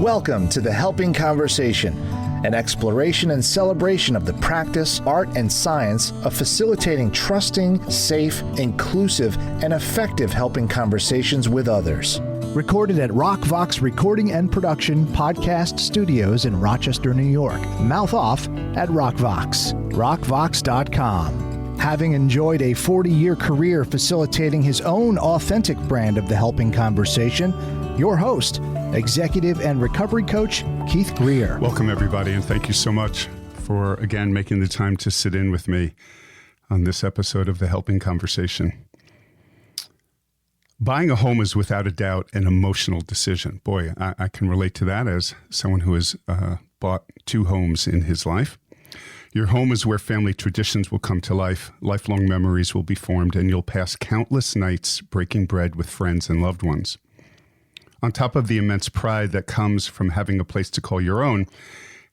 Welcome to The Helping Conversation, an exploration and celebration of the practice, art, and science of facilitating trusting, safe, inclusive, and effective helping conversations with others. Recorded at RockVox Recording and Production Podcast Studios in Rochester, New York. Mouth off at RockVox. RockVox.com. Having enjoyed a 40-year career facilitating his own authentic brand of the helping conversation, your host, executive and recovery coach, Keith Greer. Welcome, everybody, and thank you so much for, again, making the time to sit in with me on this episode of The Helping Conversation. Buying a home is without a doubt an emotional decision. Boy, I can relate to that as someone who has bought 2 homes in his life. Your home is where family traditions will come to life, lifelong memories will be formed, and you'll pass countless nights breaking bread with friends and loved ones. On top of the immense pride that comes from having a place to call your own,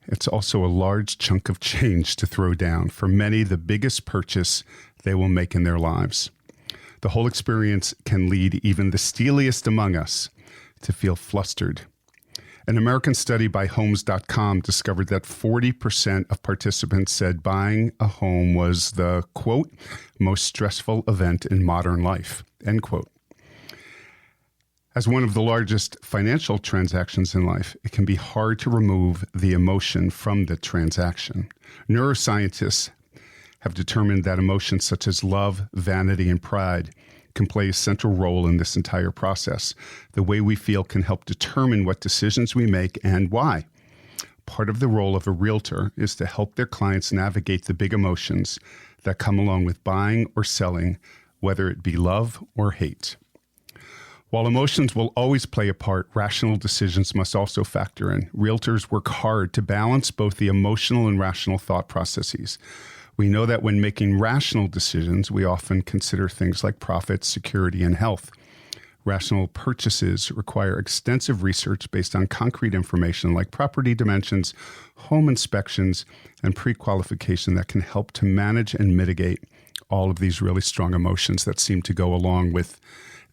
it's also a large chunk of change to throw down. For many, the biggest purchase they will make in their lives. The whole experience can lead even the steeliest among us to feel flustered. An American study by Homes.com discovered that 40% of participants said buying a home was the, quote, most stressful event in modern life, end quote. As one of the largest financial transactions in life, it can be hard to remove the emotion from the transaction. Neuroscientists have determined that emotions such as love, vanity, and pride can play a central role in this entire process. The way we feel can help determine what decisions we make and why. Part of the role of a realtor is to help their clients navigate the big emotions that come along with buying or selling, whether it be love or hate. While emotions will always play a part, rational decisions must also factor in. Realtors work hard to balance both the emotional and rational thought processes. We know that when making rational decisions, we often consider things like profit, security, and health. Rational purchases require extensive research based on concrete information like property dimensions, home inspections, and pre-qualification that can help to manage and mitigate all of these really strong emotions that seem to go along with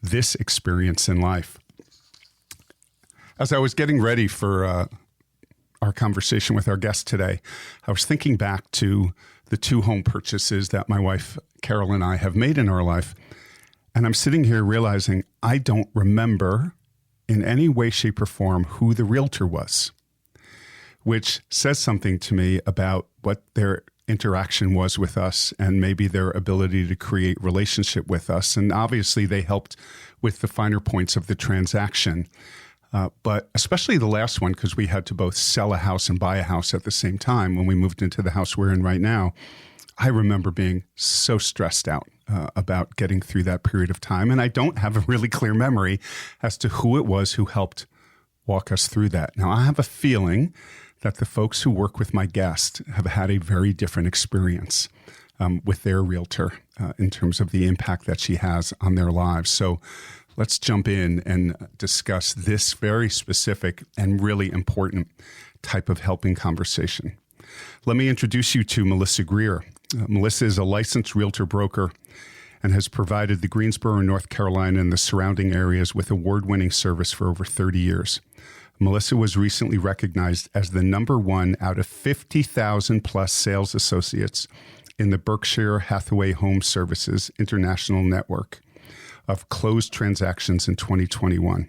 this experience in life. As I was getting ready for our conversation with our guest today, I was thinking back to the 2 home purchases that my wife, Carol, and I have made in our life. And I'm sitting here realizing I don't remember in any way, shape, or form who the realtor was, which says something to me about what their interaction was with us and maybe their ability to create relationship with us. And obviously they helped with the finer points of the transaction. But especially the last one, because we had to both sell a house and buy a house at the same time when we moved into the house we're in right now. I remember being so stressed out about getting through that period of time. And I don't have a really clear memory as to who it was who helped walk us through that. Now, I have a feeling that the folks who work with my guest have had a very different experience with their realtor in terms of the impact that she has on their lives. So let's jump in and discuss this very specific and really important type of helping conversation. Let me introduce you to Melissa Greer. Melissa is a licensed realtor broker and has provided the Greensboro, North Carolina, and the surrounding areas with award-winning service for over 30 years. Melissa was recently recognized as the #1 out of 50,000 plus sales associates in the Berkshire Hathaway Home Services International Network of closed transactions in 2021.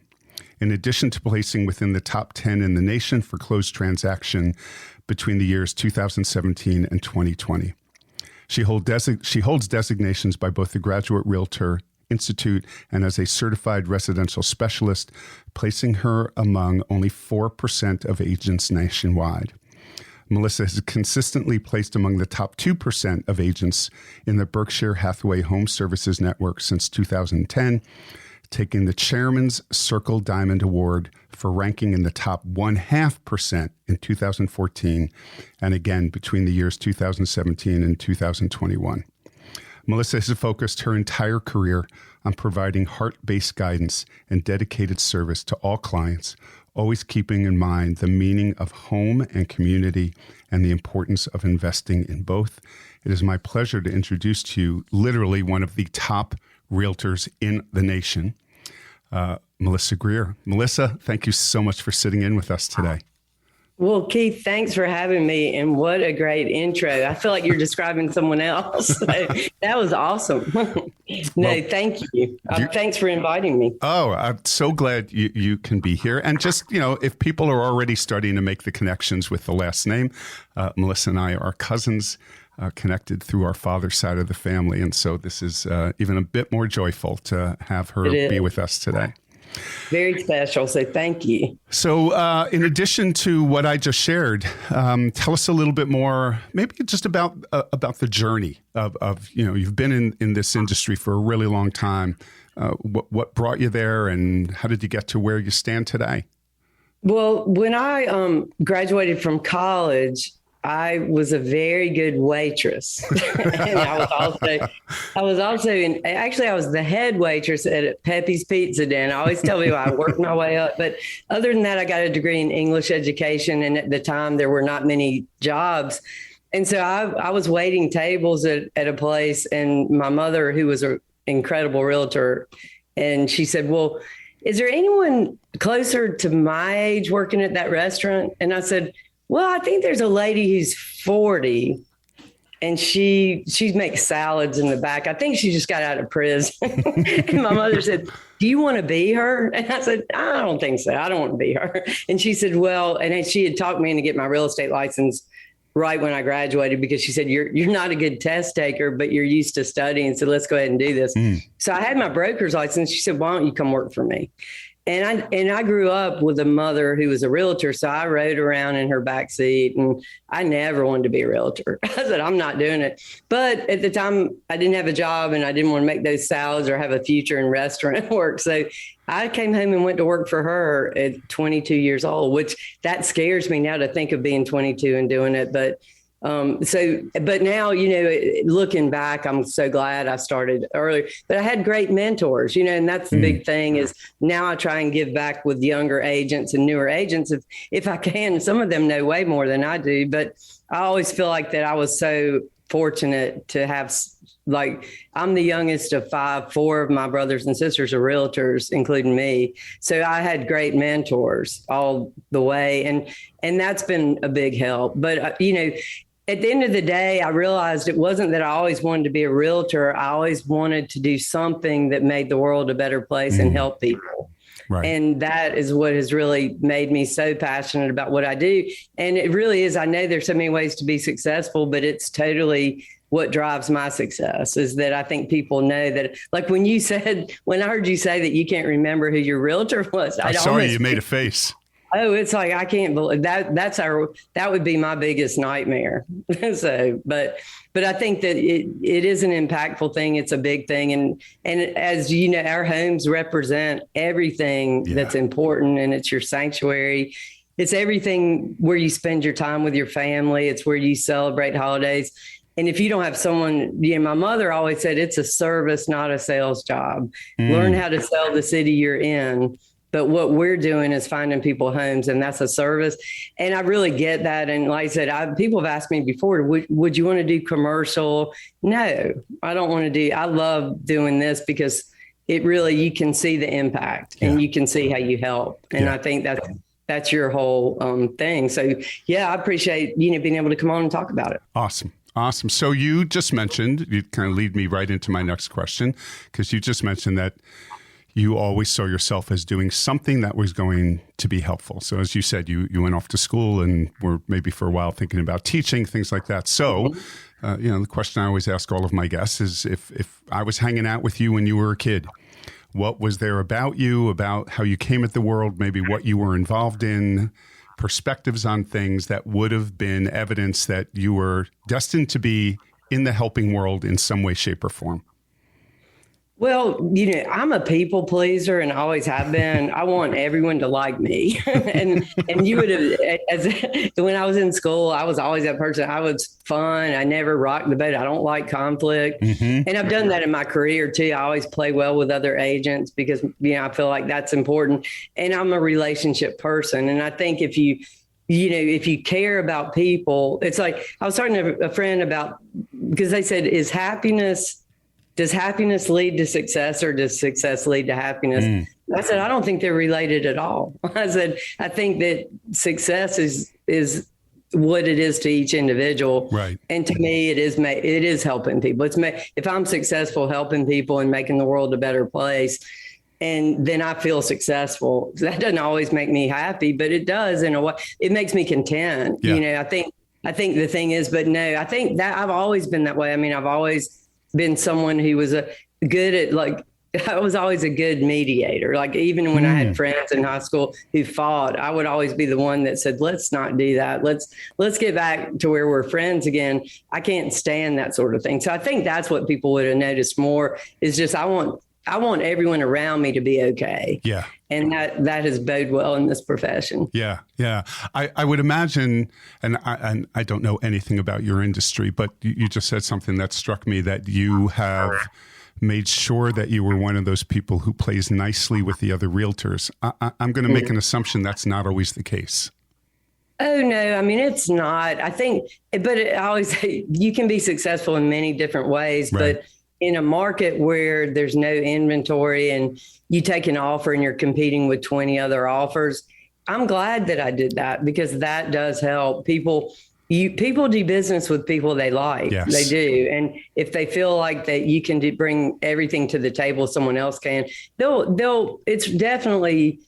In addition to placing within the top 10 in the nation for closed transaction between the years 2017 and 2020. She holds designations by both the Graduate Realtor Institute and as a certified residential specialist, placing her among only 4% of agents nationwide. Melissa has consistently placed among the top 2% of agents in the Berkshire Hathaway Home Services Network since 2010, taking the Chairman's Circle Diamond Award for ranking in the top 0.5% in 2014, and again between the years 2017 and 2021. Melissa has focused her entire career on providing heart-based guidance and dedicated service to all clients, always keeping in mind the meaning of home and community and the importance of investing in both. It is my pleasure to introduce to you literally one of the top realtors in the nation, Melissa Greer. Melissa, thank you so much for sitting in with us today. Well, Keith, thanks for having me. And what a great intro. I feel like you're describing someone else. So that was awesome. Thank you. Thanks for inviting me. Oh, I'm so glad you can be here. And just, if people are already starting to make the connections with the last name, Melissa and I are cousins connected through our father's side of the family. And so this is even a bit more joyful to have her be with us today. Very special. So thank you. So in addition to what I just shared, tell us a little bit more, maybe just about the journey of you've been in this industry for a really long time. What brought you there and how did you get to where you stand today? Well, when I graduated from college, I was a very good waitress. And I was the head waitress at Pepe's Pizza Den. I always tell people I worked my way up. But other than that, I got a degree in English education. And at the time, there were not many jobs. And so I was waiting tables at a place. And my mother, who was an incredible realtor, and she said, well, is there anyone closer to my age working at that restaurant? And I said, well, I think there's a lady who's 40 and she makes salads in the back. I think she just got out of prison. And my mother said, do you want to be her? And I said, I don't think so. I don't want to be her. And she said, well, and then she had talked me into get my real estate license right when I graduated because she said, you're not a good test taker, but you're used to studying. So let's go ahead and do this. So I had my broker's license. She said, why don't you come work for me? And I grew up with a mother who was a realtor. So I rode around in her backseat and I never wanted to be a realtor. I said, I'm not doing it. But at the time I didn't have a job and I didn't want to make those salads or have a future in restaurant work. So I came home and went to work for her at 22 years old, which that scares me now to think of being 22 and doing it. But but now, looking back, I'm so glad I started earlier, but I had great mentors, and that's the big thing is now I try and give back with younger agents and newer agents if I can. Some of them know way more than I do, but I always feel like that I was so fortunate to have, I'm the youngest of five. Four of my brothers and sisters are realtors, including me. So I had great mentors all the way. And that's been a big help. But, at the end of the day, I realized it wasn't that I always wanted to be a realtor. I always wanted to do something that made the world a better place and help people. Right. And that is what has really made me so passionate about what I do. And it really is. I know there's so many ways to be successful, but it's totally what drives my success is that I think people know that, like when I heard you say that you can't remember who your realtor was. I saw you made a face. Oh, it's like, I can't believe that. That would be my biggest nightmare. So, but I think that it is an impactful thing. It's a big thing. And as you know, our homes represent everything that's important, and it's your sanctuary. It's everything where you spend your time with your family. It's where you celebrate holidays. And if you don't have someone, my mother always said, it's a service, not a sales job. Learn how to sell the city you're in. But what we're doing is finding people homes, and that's a service. And I really get that. And like I said, people have asked me before, would you want to do commercial? No, I don't want to do. I love doing this because it really, you can see the impact and you can see how you help. And I think that's your whole thing. So yeah, I appreciate, being able to come on and talk about it. Awesome. So you just mentioned, you kind of lead me right into my next question, because you just mentioned that you always saw yourself as doing something that was going to be helpful. So as you said, you went off to school and were maybe for a while thinking about teaching, things like that. So, the question I always ask all of my guests is if I was hanging out with you when you were a kid, what was there about you, about how you came at the world, maybe what you were involved in, perspectives on things that would have been evidence that you were destined to be in the helping world in some way, shape, or form? Well, I'm a people pleaser and always have been. I want everyone to like me. and you would have, when I was in school, I was always that person. I was fun. I never rocked the boat. I don't like conflict. And I've done that in my career too. I always play well with other agents because, I feel like that's important. And I'm a relationship person. And I think if you care about people, it's like, I was talking to a friend about, because they said, does happiness lead to success or does success lead to happiness? I said, I don't think they're related at all. I said, I think that success is what it is to each individual. Right. And to me, it is helping people. If I'm successful helping people and making the world a better place, and then I feel successful. That doesn't always make me happy, but it does in a way. It makes me content. Yeah. I think the thing is, but no, I think that I've always been that way. I mean, I've always been someone who was good at I was always a good mediator. Like even when I had friends in high school who fought, I would always be the one that said, let's not do that. Let's get back to where we're friends again. I can't stand that sort of thing. So I think that's what people would have noticed more is just, I want everyone around me to be okay. Yeah. And that has bode well in this profession. Yeah. Yeah. I would imagine, and I don't know anything about your industry, but you just said something that struck me, that you have made sure that you were one of those people who plays nicely with the other realtors. I'm going to make an assumption that's not always the case. Oh, no. I mean, it's not. I think, but I always say you can be successful in many different ways, right. But in a market where there's no inventory and you take an offer and you're competing with 20 other offers, I'm glad that I did that because that does help people. People do business with people they like. Yes. They do. And if they feel like that you can bring everything to the table someone else can, it's definitely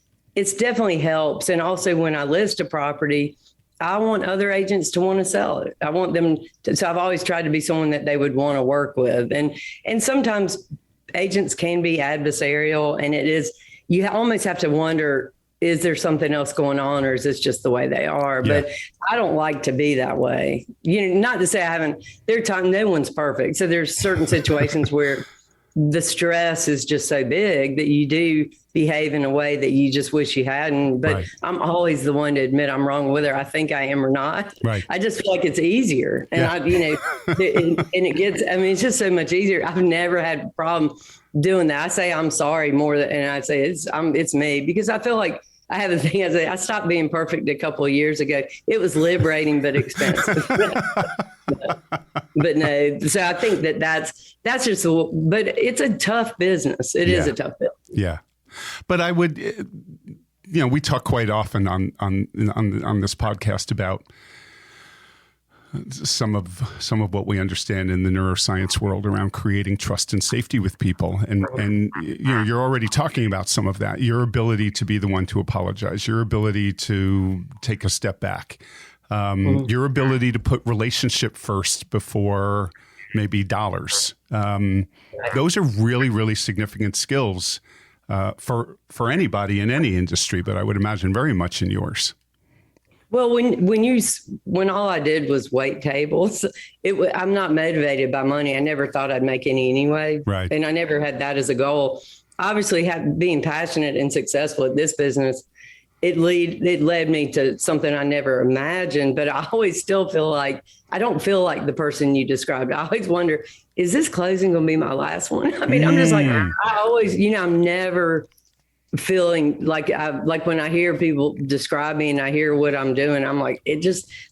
helps. And also when I list a property, I want other agents to want to sell it. I want them to, so I've always tried to be someone that they would want to work with. And sometimes agents can be adversarial, and you almost have to wonder, is there something else going on, or is this just the way they are? Yeah. But I don't like to be that way. Not to say no one's perfect. So there's certain situations where the stress is just so big that you do behave in a way that you just wish you hadn't. But right. I'm always the one to admit I'm wrong, whether I think I am or not. Right. I just feel like it's easier. And it's just so much easier. I've never had a problem doing that. I say I'm sorry more than, and I say it's me, because I feel like I have a thing. I stopped being perfect a couple of years ago. It was liberating, but expensive. But no, so I think that's just, but it's a tough business. It is a tough business. Yeah. But I would, we talk quite often on this podcast about some of what we understand in the neuroscience world around creating trust and safety with people. And you're already talking about some of that, your ability to be the one to apologize, your ability to take a step back, your ability to put relationship first before maybe dollars. Those are really, really significant skills for anybody in any industry, but I would imagine very much in yours. Well, when all I did was wait tables, I'm not motivated by money. I never thought I'd make any anyway. Right. And I never had that as a goal. Obviously, being passionate and successful at this business, it led me to something I never imagined. But I always still feel like I don't feel like the person you described. I always wonder, is this closing going to be my last one? I mean, I'm just like, I always, I'm never feeling like when I hear people describe me and I hear what I'm doing, I'm like,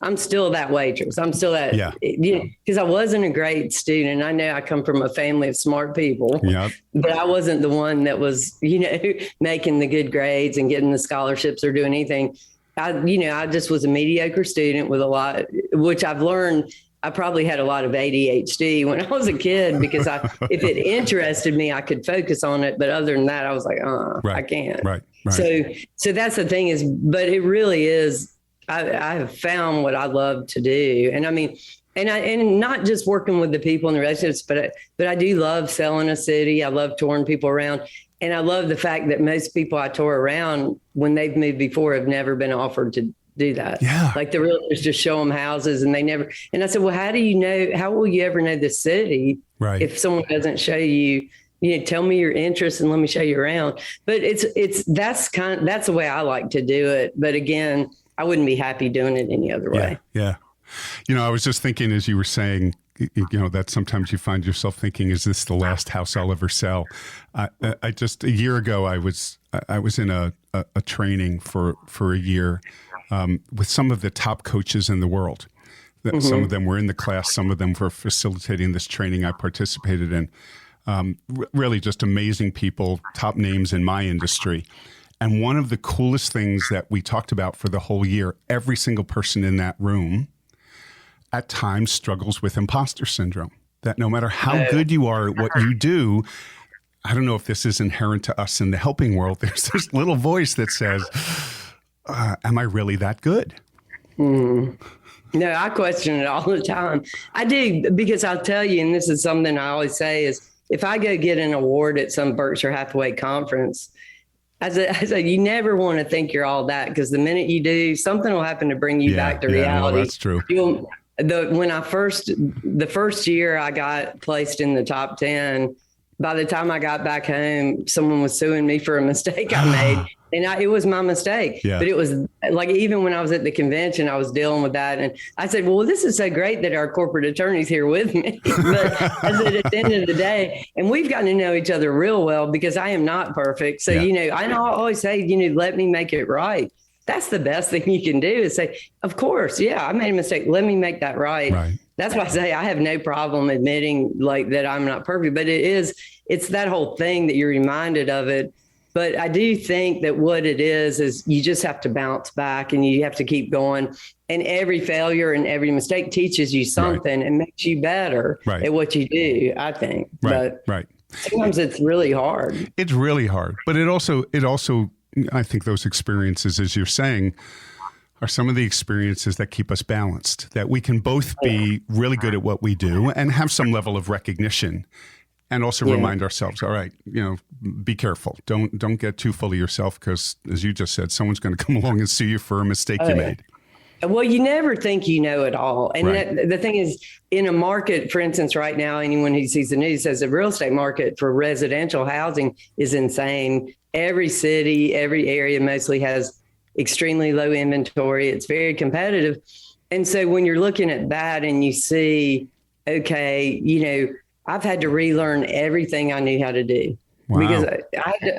I'm still that waitress. I'm still that, because I wasn't a great student. I know I come from a family of smart people, but I wasn't the one that was, making the good grades and getting the scholarships or doing anything. I just was a mediocre student with a lot, which I've learned. I probably had a lot of ADHD when I was a kid, because if it interested me, I could focus on it. But other than that, I was like, I can't. Right. So that's the thing but it really is, I have found what I love to do. And I mean, and not just working with the people in the relationships, but I do love selling a city. I love touring people around. And I love the fact that most people I tour around, when they've moved before, have never been offered to do that. Yeah. Like the realtors just show them houses and they never, and I said, well, how will you ever know the city if someone doesn't show you, tell me your interests and let me show you around. But that's the way I like to do it. But again, I wouldn't be happy doing it any other way. Yeah. I was just thinking, as you were saying, that sometimes you find yourself thinking, is this the last house I'll ever sell? I just, a year ago, I was in a training for a year with some of the top coaches in the world. Some of them were in the class, some of them were facilitating this training I participated in. Really just amazing people, top names in my industry. And one of the coolest things that we talked about for the whole year, every single person in that room at times struggles with imposter syndrome. That no matter how good you are at what you do, I don't know if this is inherent to us in the helping world, there's this little voice that says, am I really that good? No, I question it all the time. I do, because I'll tell you, and this is something I always say, is if I go get an award at some Berkshire Hathaway conference, I said, you never want to think you're all that, because the minute you do, something will happen to bring you back to reality. Well, that's true. The first year I got placed in the top 10, by the time I got back home, someone was suing me for a mistake I made. And it was my mistake. Yeah. But it was like, even when I was at the convention, I was dealing with that. And I said, well, this is so great that our corporate attorney's here with me. But I said, at the end of the day, and we've gotten to know each other real well, because I am not perfect. So, I always say, let me make it right. That's the best thing you can do, is say, of course, I made a mistake. Let me make that right. That's why I say I have no problem admitting that I'm not perfect, but it's that whole thing that you're reminded of it. But I do think that what it is you just have to bounce back and you have to keep going. And every failure and every mistake teaches you something and makes you better at what you do, I think. But sometimes it's really hard. It's really hard. But it also, I think those experiences, as you're saying, are some of the experiences that keep us balanced, that we can both be really good at what we do and have some level of recognition, and also remind ourselves, all right, be careful. Don't get too full of yourself, because, as you just said, someone's going to come along and sue you for a mistake you made. Well, you never think you know it all. And the thing is, in a market, for instance, right now, anyone who sees the news says the real estate market for residential housing is insane. Every city, every area mostly has extremely low inventory. It's very competitive. And so when you're looking at that and you see, okay, I've had to relearn everything I knew how to do. Wow. Because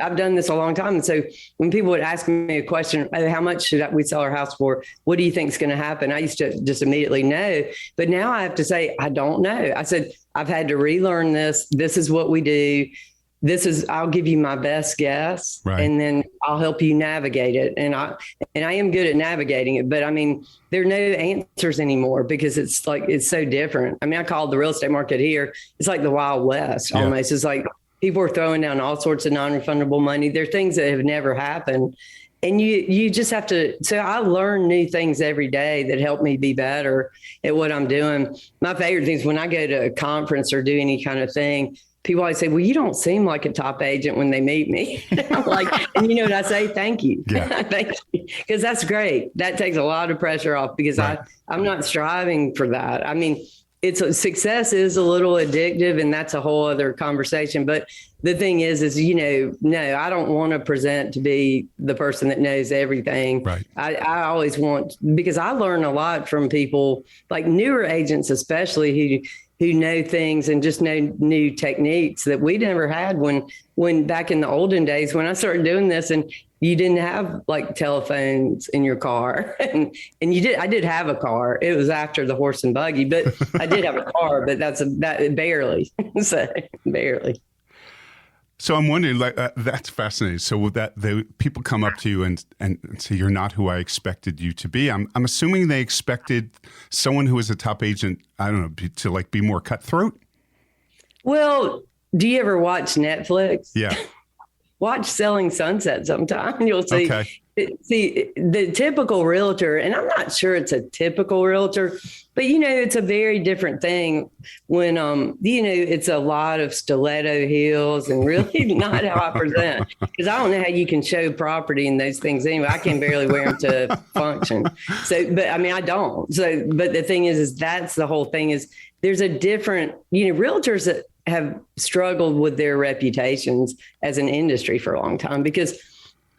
I've done this a long time. And so when people would ask me a question, how much should we sell our house for? What do you think is going to happen? I used to just immediately know. But now I have to say, I don't know. I said, I've had to relearn this. This is what we do. I'll give you my best guess, and then I'll help you navigate it. And I am good at navigating it, but I mean, there are no answers anymore, because it's so different. I mean, I call the real estate market here, it's like the Wild West almost. It's like people are throwing down all sorts of non-refundable money. There are things that have never happened. And you just have to, so I learn new things every day that help me be better at what I'm doing. My favorite thing is when I go to a conference or do any kind of thing, people always say, well, you don't seem like a top agent when they meet me. I'm like, and you know what I say? Thank you. Thank you. Because that's great. That takes a lot of pressure off, because I'm not striving for that. I mean, success is a little addictive, and that's a whole other conversation. But the thing is, no, I don't want to present to be the person that knows everything. I always want, because I learn a lot from people like newer agents, especially who know things and just know new techniques that we never had when back in the olden days, when I started doing this, and you didn't have like telephones in your car, and I did have a car. It was after the horse and buggy, but I did have a car, but that barely, so barely. So I'm wondering, that's fascinating. So with that, people come up to you and say, you're not who I expected you to be. I'm assuming they expected someone who is a top agent, I don't know, to be more cutthroat. Well, do you ever watch Netflix? Yeah. Watch Selling Sunset sometime. You'll see. Okay. See, the typical realtor, and I'm not sure it's a typical realtor, but, it's a very different thing when, it's a lot of stiletto heels and really not how I present, because I don't know how you can show property in those things anyway. I can barely wear them to function. So, but I mean, I don't. So, but the thing is that's the whole thing is there's a different, realtors that have struggled with their reputations as an industry for a long time, because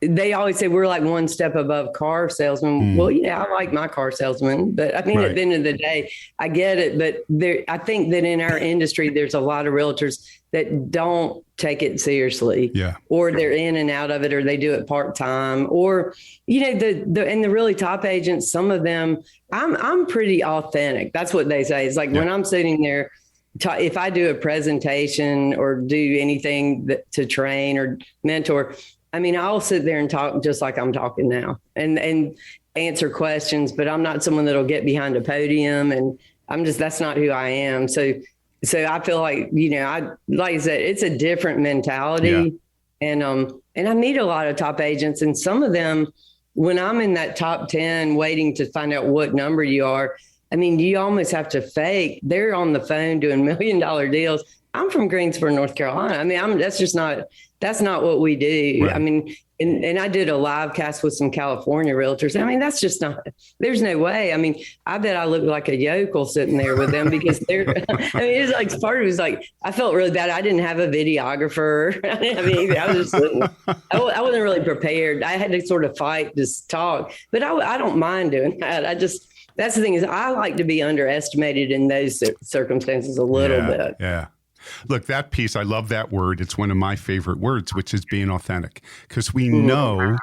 they always say we're like one step above car salesmen. Well, I like my car salesman, but I mean, at the end of the day, I get it. But I think that in our industry, there's a lot of realtors that don't take it seriously, or they're in and out of it, or they do it part-time, or, and the really top agents, some of them, I'm pretty authentic. That's what they say. It's like when I'm sitting there, if I do a presentation or do anything to train or mentor, I mean, I'll sit there and talk just like I'm talking now and answer questions, but I'm not someone that'll get behind a podium, and that's not who I am. So I feel like, like I said, it's a different mentality. Yeah. And I meet a lot of top agents, and some of them, when I'm in that top 10 waiting to find out what number you are, I mean, you almost have to fake. They're on the phone doing $1 million deals. I'm from Greensboro, North Carolina. I mean, that's not what we do. Right. I mean, and I did a live cast with some California realtors. I mean, that's just not, there's no way. I mean, I bet I look like a yokel sitting there with them because they're, I mean, it's like, part of it was like, I felt really bad. I didn't have a videographer. I didn't have anything. I was just, I wasn't really prepared. I had to sort of fight this talk, but I don't mind doing that. That's the thing, is I like to be underestimated in those circumstances a little bit. Yeah. Look, that piece, I love that word. It's one of my favorite words, which is being authentic, because we know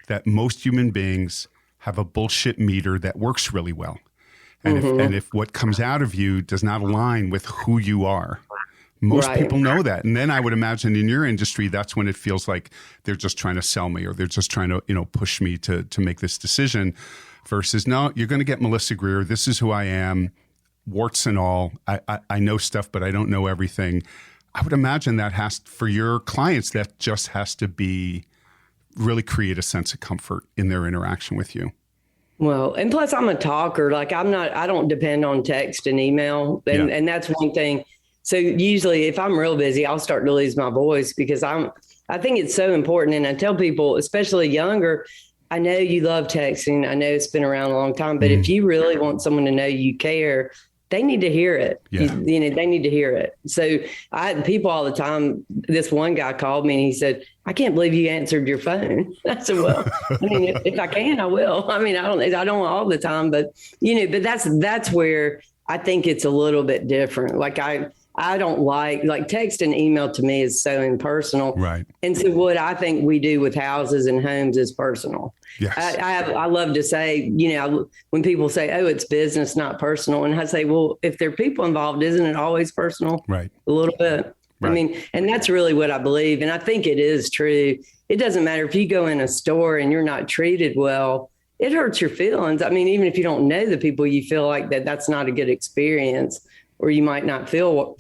that most human beings have a bullshit meter that works really well. And if what comes out of you does not align with who you are, most people know that. And then I would imagine in your industry, that's when it feels like they're just trying to sell me, or they're just trying to, push me to make this decision, versus, no, you're going to get Melissa Greer. This is who I am. Warts and all. I know stuff, but I don't know everything. I would imagine that for your clients, that just has to be really create a sense of comfort in their interaction with you. Well, and plus I'm a talker. Like I don't depend on text and email. And that's one thing. So usually if I'm real busy, I'll start to lose my voice, because I think it's so important. And I tell people, especially younger, I know you love texting. I know it's been around a long time, but if you really want someone to know you care, they need to hear it. Yeah. They need to hear it. So people all the time, this one guy called me and he said, I can't believe you answered your phone. I said, well, I mean, if I can, I will. I mean, I don't all the time, but but that's where I think it's a little bit different. Like I don't like text and email to me is so impersonal. Right. And so what I think we do with houses and homes is personal. Yes. I love to say, when people say, oh, it's business, not personal. And I say, well, if there are people involved, isn't it always personal? Right. A little bit. Right. I mean, and that's really what I believe. And I think it is true. It doesn't matter if you go in a store and you're not treated well, it hurts your feelings. I mean, even if you don't know the people, you feel like that's not a good experience, or you might not feel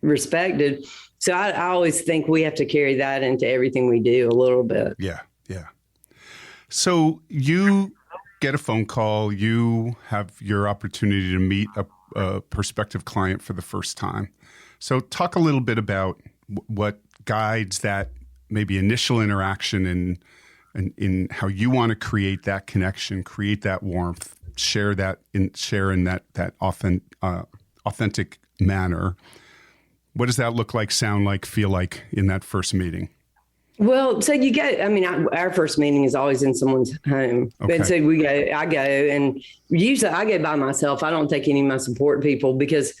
respected. So I always think we have to carry that into everything we do a little bit. Yeah, yeah. So you get a phone call, you have your opportunity to meet a prospective client for the first time. So talk a little bit about what guides that maybe initial interaction and in how you want to create that connection, create that warmth, share in that authentic manner. What does that look like, sound like, feel like in that first meeting? Well, so our first meeting is always in someone's home. Okay. And so I go, and usually I go by myself. I don't take any of my support people, because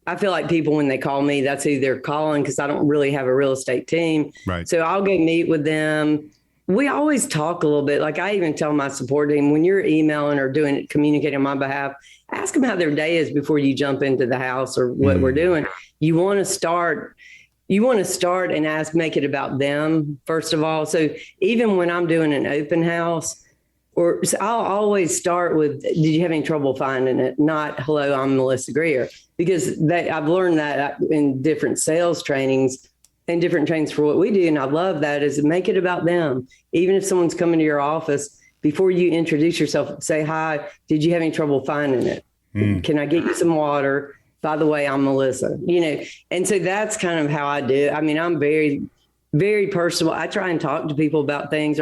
I feel like people, when they call me, that's who they're calling, because I don't really have a real estate team. Right. So I'll go meet with them. We always talk a little bit. Like I even tell my support team, when you're emailing or communicating on my behalf, ask them how their day is before you jump into the house or what we're doing. You want to start and make it about them, first of all. So even when I'm doing an open house, I'll always start with, did you have any trouble finding it? Not, hello, I'm Melissa Greer. Because I've learned that in different sales trainings and different trainings for what we do. And I love that, is make it about them. Even if someone's coming to your office, before you introduce yourself, say, hi, did you have any trouble finding it? Can I get you some water? By the way, I'm Melissa, and so that's kind of how I do it. I mean, I'm very, very personal. I try and talk to people about things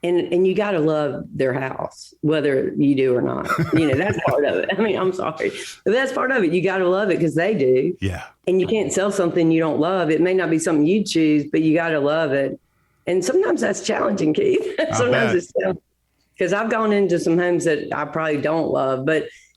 and you got to love their house, whether you do or not. That's part of it. I mean, I'm sorry, but that's part of it. You got to love it because they do. Yeah. And you can't sell something you don't love. It may not be something you choose, but you got to love it. And sometimes that's challenging, Keith. Sometimes it's challenging, because I've gone into some homes that I probably don't love,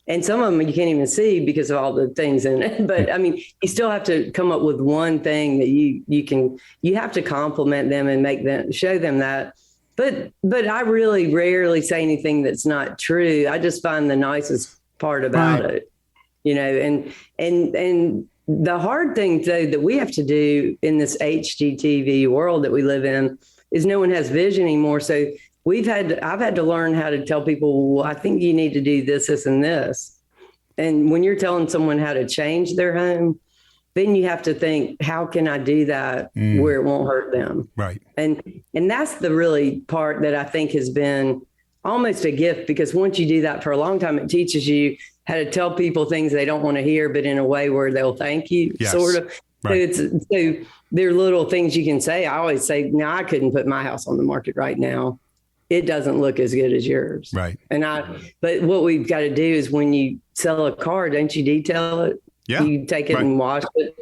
and some of them you can't even see because of all the things in it. But I mean, you still have to come up with one thing that you have to compliment them and show them that. But I really rarely say anything that's not true. I just find the nicest part about it. and the hard thing though that we have to do in this HGTV world that we live in is no one has vision anymore. So I've had to learn how to tell people, well, I think you need to do this, this, and this. And when you're telling someone how to change their home, then you have to think, how can I do that where it won't hurt them? Right. And that's the really part that I think has been almost a gift, because once you do that for a long time, it teaches you how to tell people things they don't want to hear, but in a way where they'll thank you, sort of. Right. So there are little things you can say. I always say, now I couldn't put my house on the market right now. It doesn't look as good as yours. Right. But what we've got to do is when you sell a car, don't you detail it? Yeah. You take it and wash it.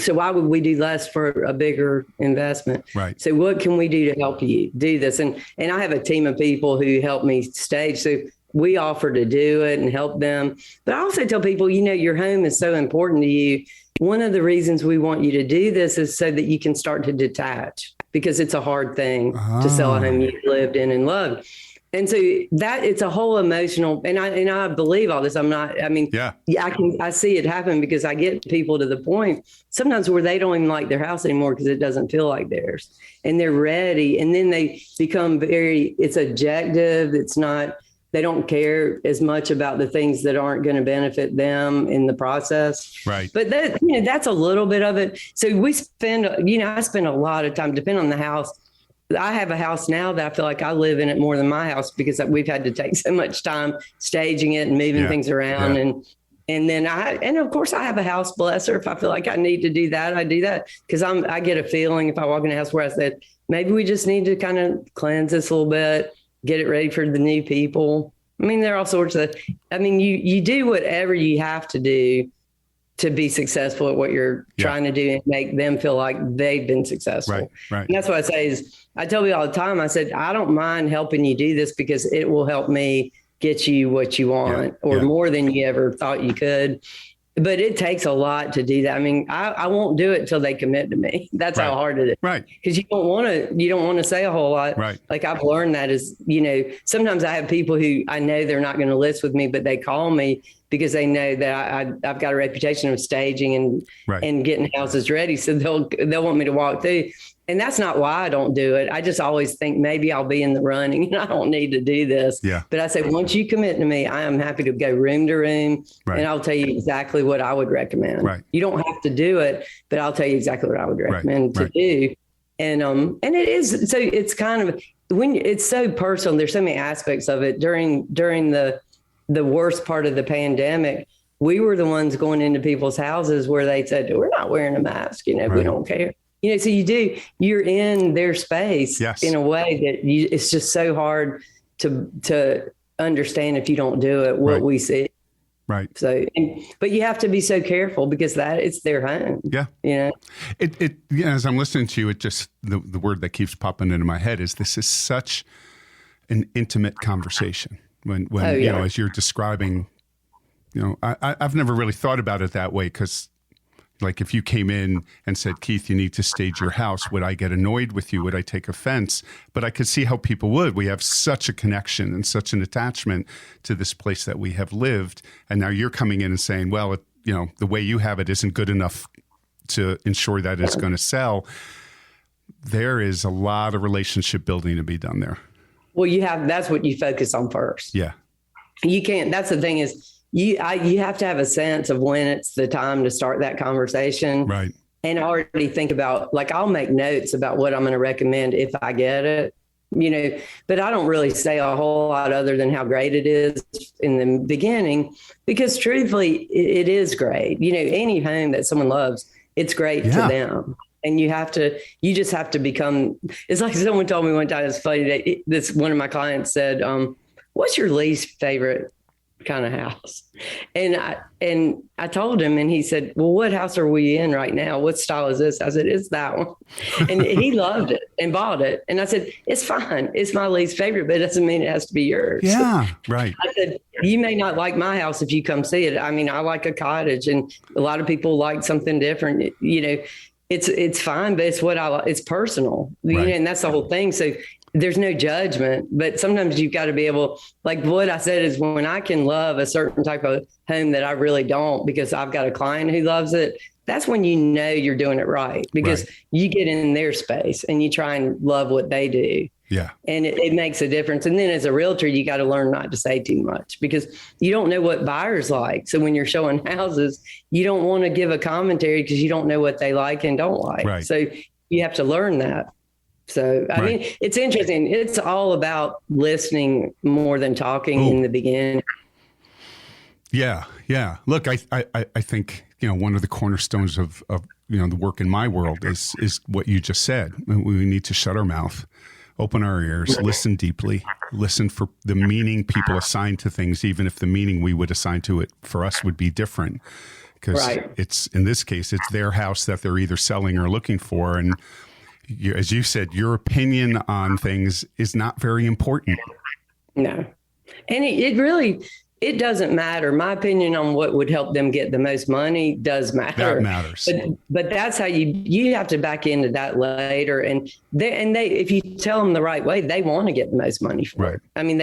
So why would we do less for a bigger investment? Right. So what can we do to help you do this? And I have a team of people who help me stage. So we offer to do it and help them. But I also tell people, your home is so important to you. One of the reasons we want you to do this is so that you can start to detach, because it's a hard thing to sell a home you've lived in and loved. And so that it's a whole emotional, and I believe all this. I see it happen because I get people to the point sometimes where they don't even like their house anymore because it doesn't feel like theirs, and they're ready. And then they become it's objective. It's not, they don't care as much about the things that aren't going to benefit them in the process. Right. But that's a little bit of it. So we spend, I spend a lot of time, depending on the house. I have a house now that I feel like I live in it more than my house because we've had to take so much time staging it and moving things around. And then of course I have a house blesser. If I feel like I need to do that, I do that, because I get a feeling if I walk in a house where I said, maybe we just need to kind of cleanse this a little bit, get it ready for the new people. I mean, there are all sorts of, you do whatever you have to do to be successful at what you're trying to do and make them feel like they've been successful. Right. And that's what I say is, I tell you all the time, I said, I don't mind helping you do this because it will help me get you what you want or more than you ever thought you could. But it takes a lot to do that. I mean, I won't do it till they commit to me. That's how hard it is. Right. Because you don't want to say a whole lot. Right. Like I've learned that is, sometimes I have people who I know they're not going to list with me, but they call me because they know that I've got a reputation of staging and getting houses ready. So they'll want me to walk through. And that's not why I don't do it. I just always think maybe I'll be in the running and I don't need to do this. Yeah. But I say, once you commit to me, I am happy to go room to room and I'll tell you exactly what I would recommend. Right. You don't have to do it, but I'll tell you exactly what I would recommend to do. And it is, so it's kind of, when it's so personal, there's so many aspects of it. During the worst part of the pandemic, we were the ones going into people's houses where they said, we're not wearing a mask, we don't care. So you're in their space in a way that it's just so hard to understand if you don't do it, what we see. Right. So, but you have to be so careful because it's their home. Yeah. As I'm listening to you, it just, the word that keeps popping into my head is this is such an intimate conversation when as you're describing, I've never really thought about it that way because, like, if you came in and said, Keith, you need to stage your house, would I get annoyed with you? Would I take offense? But I could see how people would. We have such a connection and such an attachment to this place that we have lived. And now you're coming in and saying, well, the way you have it isn't good enough to ensure that it's going to sell. There is a lot of relationship building to be done there. Well, that's what you focus on first. Yeah. You can't, that's the thing is, you have to have a sense of when it's the time to start that conversation. Right. And already think about, like, I'll make notes about what I'm going to recommend if I get it, but I don't really say a whole lot other than how great it is in the beginning, because truthfully, it is great. Any home that someone loves, it's great to them. And you just have to become, it's like someone told me one time, it's funny, one of my clients said, what's your least favorite kind of house? And I told him, and he said, well, what house are we in right now? What style is this? I said, it's that one. And he loved it and bought it. And I said, it's fine. It's my least favorite, but it doesn't mean it has to be yours. Yeah. Right. I said, you may not like my house if you come see it. I mean, I like a cottage and a lot of people like something different, it's fine, but it's what I like. It's personal, and that's the whole thing. So there's no judgment, but sometimes you've got to be able, like what I said is when I can love a certain type of home that I really don't, because I've got a client who loves it, that's when you know you're doing it right, because you get in their space and you try and love what they do. Yeah. And it makes a difference. And then as a realtor, you got to learn not to say too much, because you don't know what buyers like. So when you're showing houses, you don't want to give a commentary because you don't know what they like and don't like. Right. So you have to learn that. So, I mean, it's interesting. It's all about listening more than talking in the beginning. Yeah. Yeah. Look, I think, one of the cornerstones of the work in my world is what you just said. We need to shut our mouth, open our ears, listen deeply, listen for the meaning people assign to things, even if the meaning we would assign to it for us would be different. Because it's, in this case, it's their house that they're either selling or looking for. And as you said, your opinion on things is not very important. No. And it doesn't matter. My opinion on what would help them get the most money does matter. That matters. But that's how you have to back into that later. And they if you tell them the right way, they want to get the most money for it. I mean,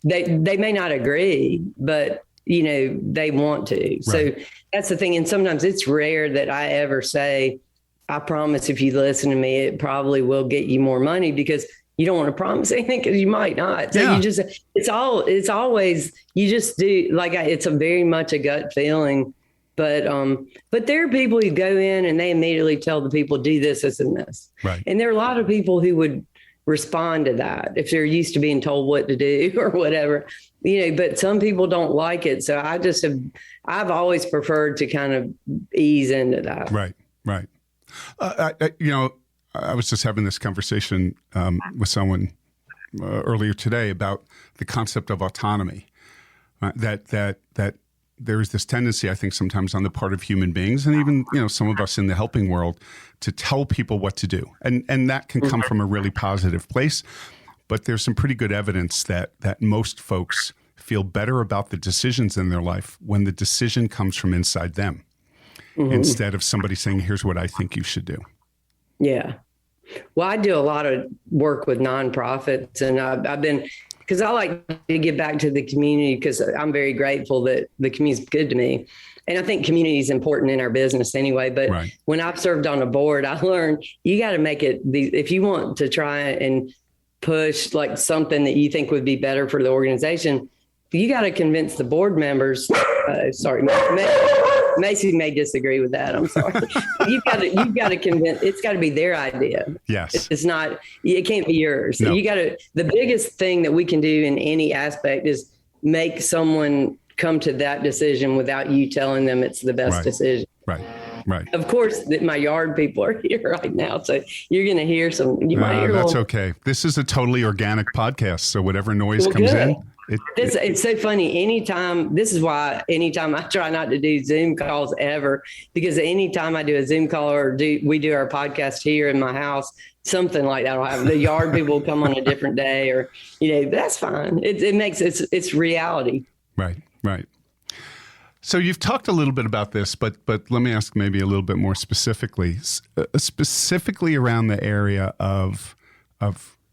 they may not agree, but they want to. So that's the thing. And sometimes it's rare that I ever say, I promise if you listen to me, it probably will get you more money, because you don't want to promise anything because you might not. So it's always, you just do, like, it's a very much a gut feeling, but there are people who go in and they immediately tell the people, do this, this, and this. Right. And there are a lot of people who would respond to that if they're used to being told what to do or whatever, but some people don't like it. So I've always preferred to kind of ease into that. Right. Right. I was just having this conversation with someone earlier today about the concept of autonomy. That there is this tendency, I think, sometimes on the part of human beings, and even some of us in the helping world, to tell people what to do, and that can come from a really positive place. But there's some pretty good evidence that most folks feel better about the decisions in their life when the decision comes from inside them. Instead of somebody saying, here's what I think you should do. Yeah. Well, I do a lot of work with nonprofits, and I've been, because I like to give back to the community, because I'm very grateful that the community is good to me. And I think community is important in our business anyway. But when I've served on a board, I learned you got to make it, if you want to try and push like something that you think would be better for the organization, you got to convince the board members. Macy may disagree with that. I'm sorry. You've got to convince. It's got to be their idea. Yes. It's not. It can't be yours. No. You got to. The biggest thing that we can do in any aspect is make someone come to that decision without you telling them it's the best decision. Right. Right. Of course, my yard people are here right now, so you're going to hear some. You might hear. That's okay. This is a totally organic podcast, so whatever noise comes in. It's so funny. This is why anytime I try not to do Zoom calls ever, because anytime I do a Zoom call or we do our podcast here in my house, something like that will happen. The yard people will come on a different day, or, that's fine. It's reality. Right. Right. So you've talked a little bit about this, but let me ask maybe a little bit more specifically around the area of,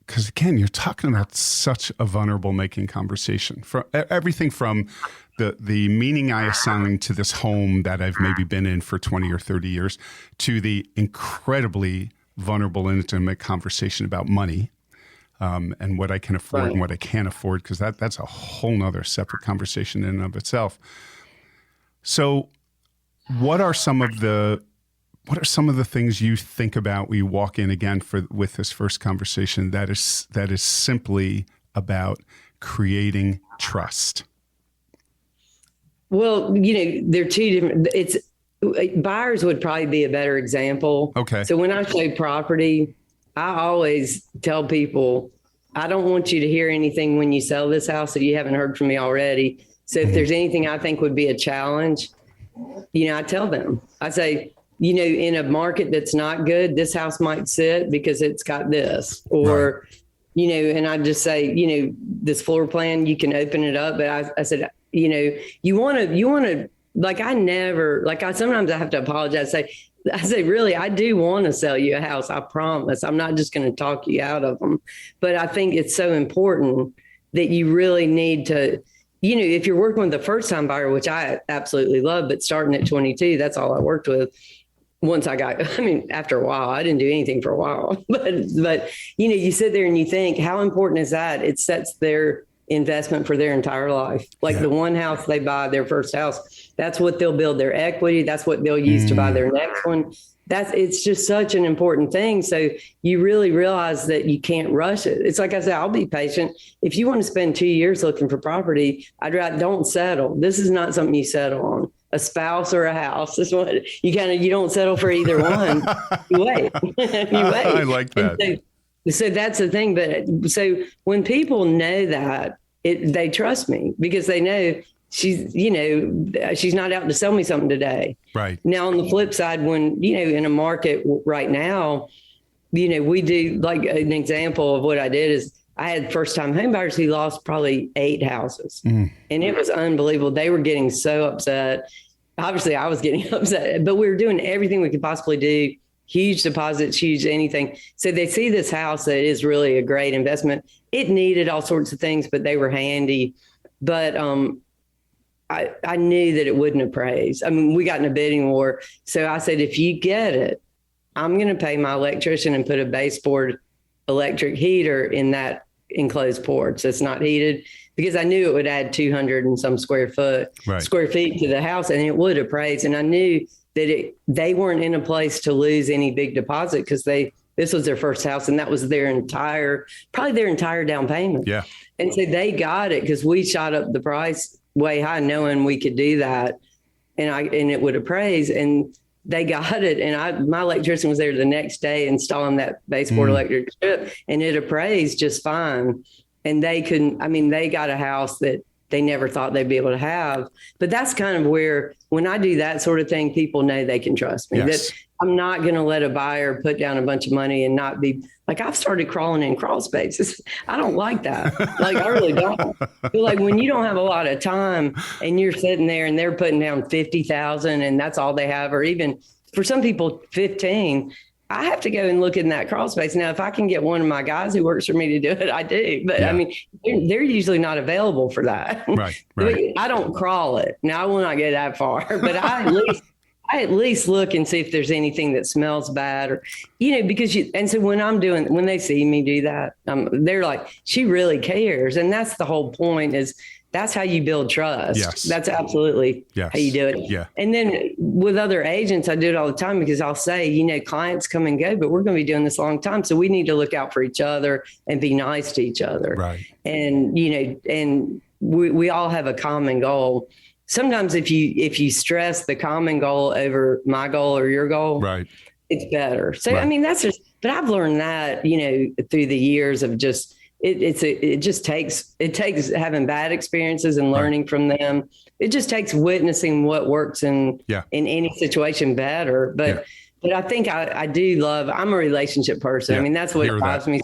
because again, you're talking about such a vulnerable making conversation. For everything from the meaning I assign to this home that I've maybe been in for 20 or 30 years, to the incredibly vulnerable and intimate conversation about money, and what I can afford and what I can't afford, because that's a whole nother separate conversation in and of itself. So what are some of the things you think about when you walk in again with this first conversation that is simply about creating trust? Well, there are two different. Buyers would probably be a better example. Okay. So when I show property, I always tell people, I don't want you to hear anything when you sell this house that you haven't heard from me already. So if there's anything I think would be a challenge, I tell them. I say, in a market that's not good, this house might sit because it's got this, or, and I just say, this floor plan, you can open it up. But I said, you want to, sometimes I have to apologize. Say, I say, really, I do want to sell you a house. I promise. I'm not just going to talk you out of them. But I think it's so important that you really need to, if you're working with a first time buyer, which I absolutely love, but starting at 22, that's all I worked with. Once after a while, I didn't do anything for a while, but, you sit there and you think, how important is that? It sets their investment for their entire life. Like the one house they buy, their first house, that's what they'll build their equity. That's what they'll use to buy their next one. It's just such an important thing. So you really realize that you can't rush it. It's like I said, I'll be patient. If you want to spend 2 years looking for property, I'd rather don't settle. This is not something you settle on. A spouse or a house. This one, you don't settle for either one. You wait. You wait. I like that. So that's the thing. But so when people know that, they trust me because they know she's not out to sell me something today. Right. Now, on the flip side, when, in a market right now, we do, like, an example of what I did is I had first time home buyers who lost probably 8 houses and it was unbelievable. They were getting so upset. Obviously I was getting upset, but we were doing everything we could possibly do. Huge deposits, huge anything. So they see this house that is really a great investment. It needed all sorts of things, but they were handy. But I knew that it wouldn't appraise. I mean, we got in a bidding war. So I said, if you get it, I'm going to pay my electrician and put a baseboard electric heater in that enclosed porch that's not heated, because I knew it would add 200 and some square feet to the house, and it would appraise. And I knew that they weren't in a place to lose any big deposit because this was their first house and that was probably their entire down payment. Yeah. And so they got it because we shot up the price way high, knowing we could do that, and it would appraise, and they got it. And my electrician was there the next day installing that baseboard electric strip, and it appraised just fine. And they got a house that they never thought they'd be able to have. But that's kind of where, when I do that sort of thing, people know they can trust me. Yes. That I'm not going to let a buyer put down a bunch of money and not be like, I've started crawling in crawl spaces. I don't like that. Like, I really don't. But like, when you don't have a lot of time and you're sitting there and they're putting down 50,000 and that's all they have, or even for some people, 15, I have to go and look in that crawl space. Now, if I can get one of my guys who works for me to do it, I do. But I mean, they're usually not available for that. Right. I don't crawl it. Now, I will not get that far, but I at least look and see if there's anything that smells bad, or, because and so when they see me do that, they're like, she really cares. And that's the whole point, is that's how you build trust. Yes. That's absolutely how you do it. Yeah. And then with other agents, I do it all the time, because I'll say, clients come and go, but we're going to be doing this a long time. So we need to look out for each other and be nice to each other. Right. And, and we all have a common goal. Sometimes if you stress the common goal over my goal or your goal, right, it's better. So, right. I mean, that's just, but I've learned that, through the years of just, it takes having bad experiences and learning from them. It just takes witnessing what works in any situation better. But I think I do love, I'm a relationship person. I mean, that's what drives me.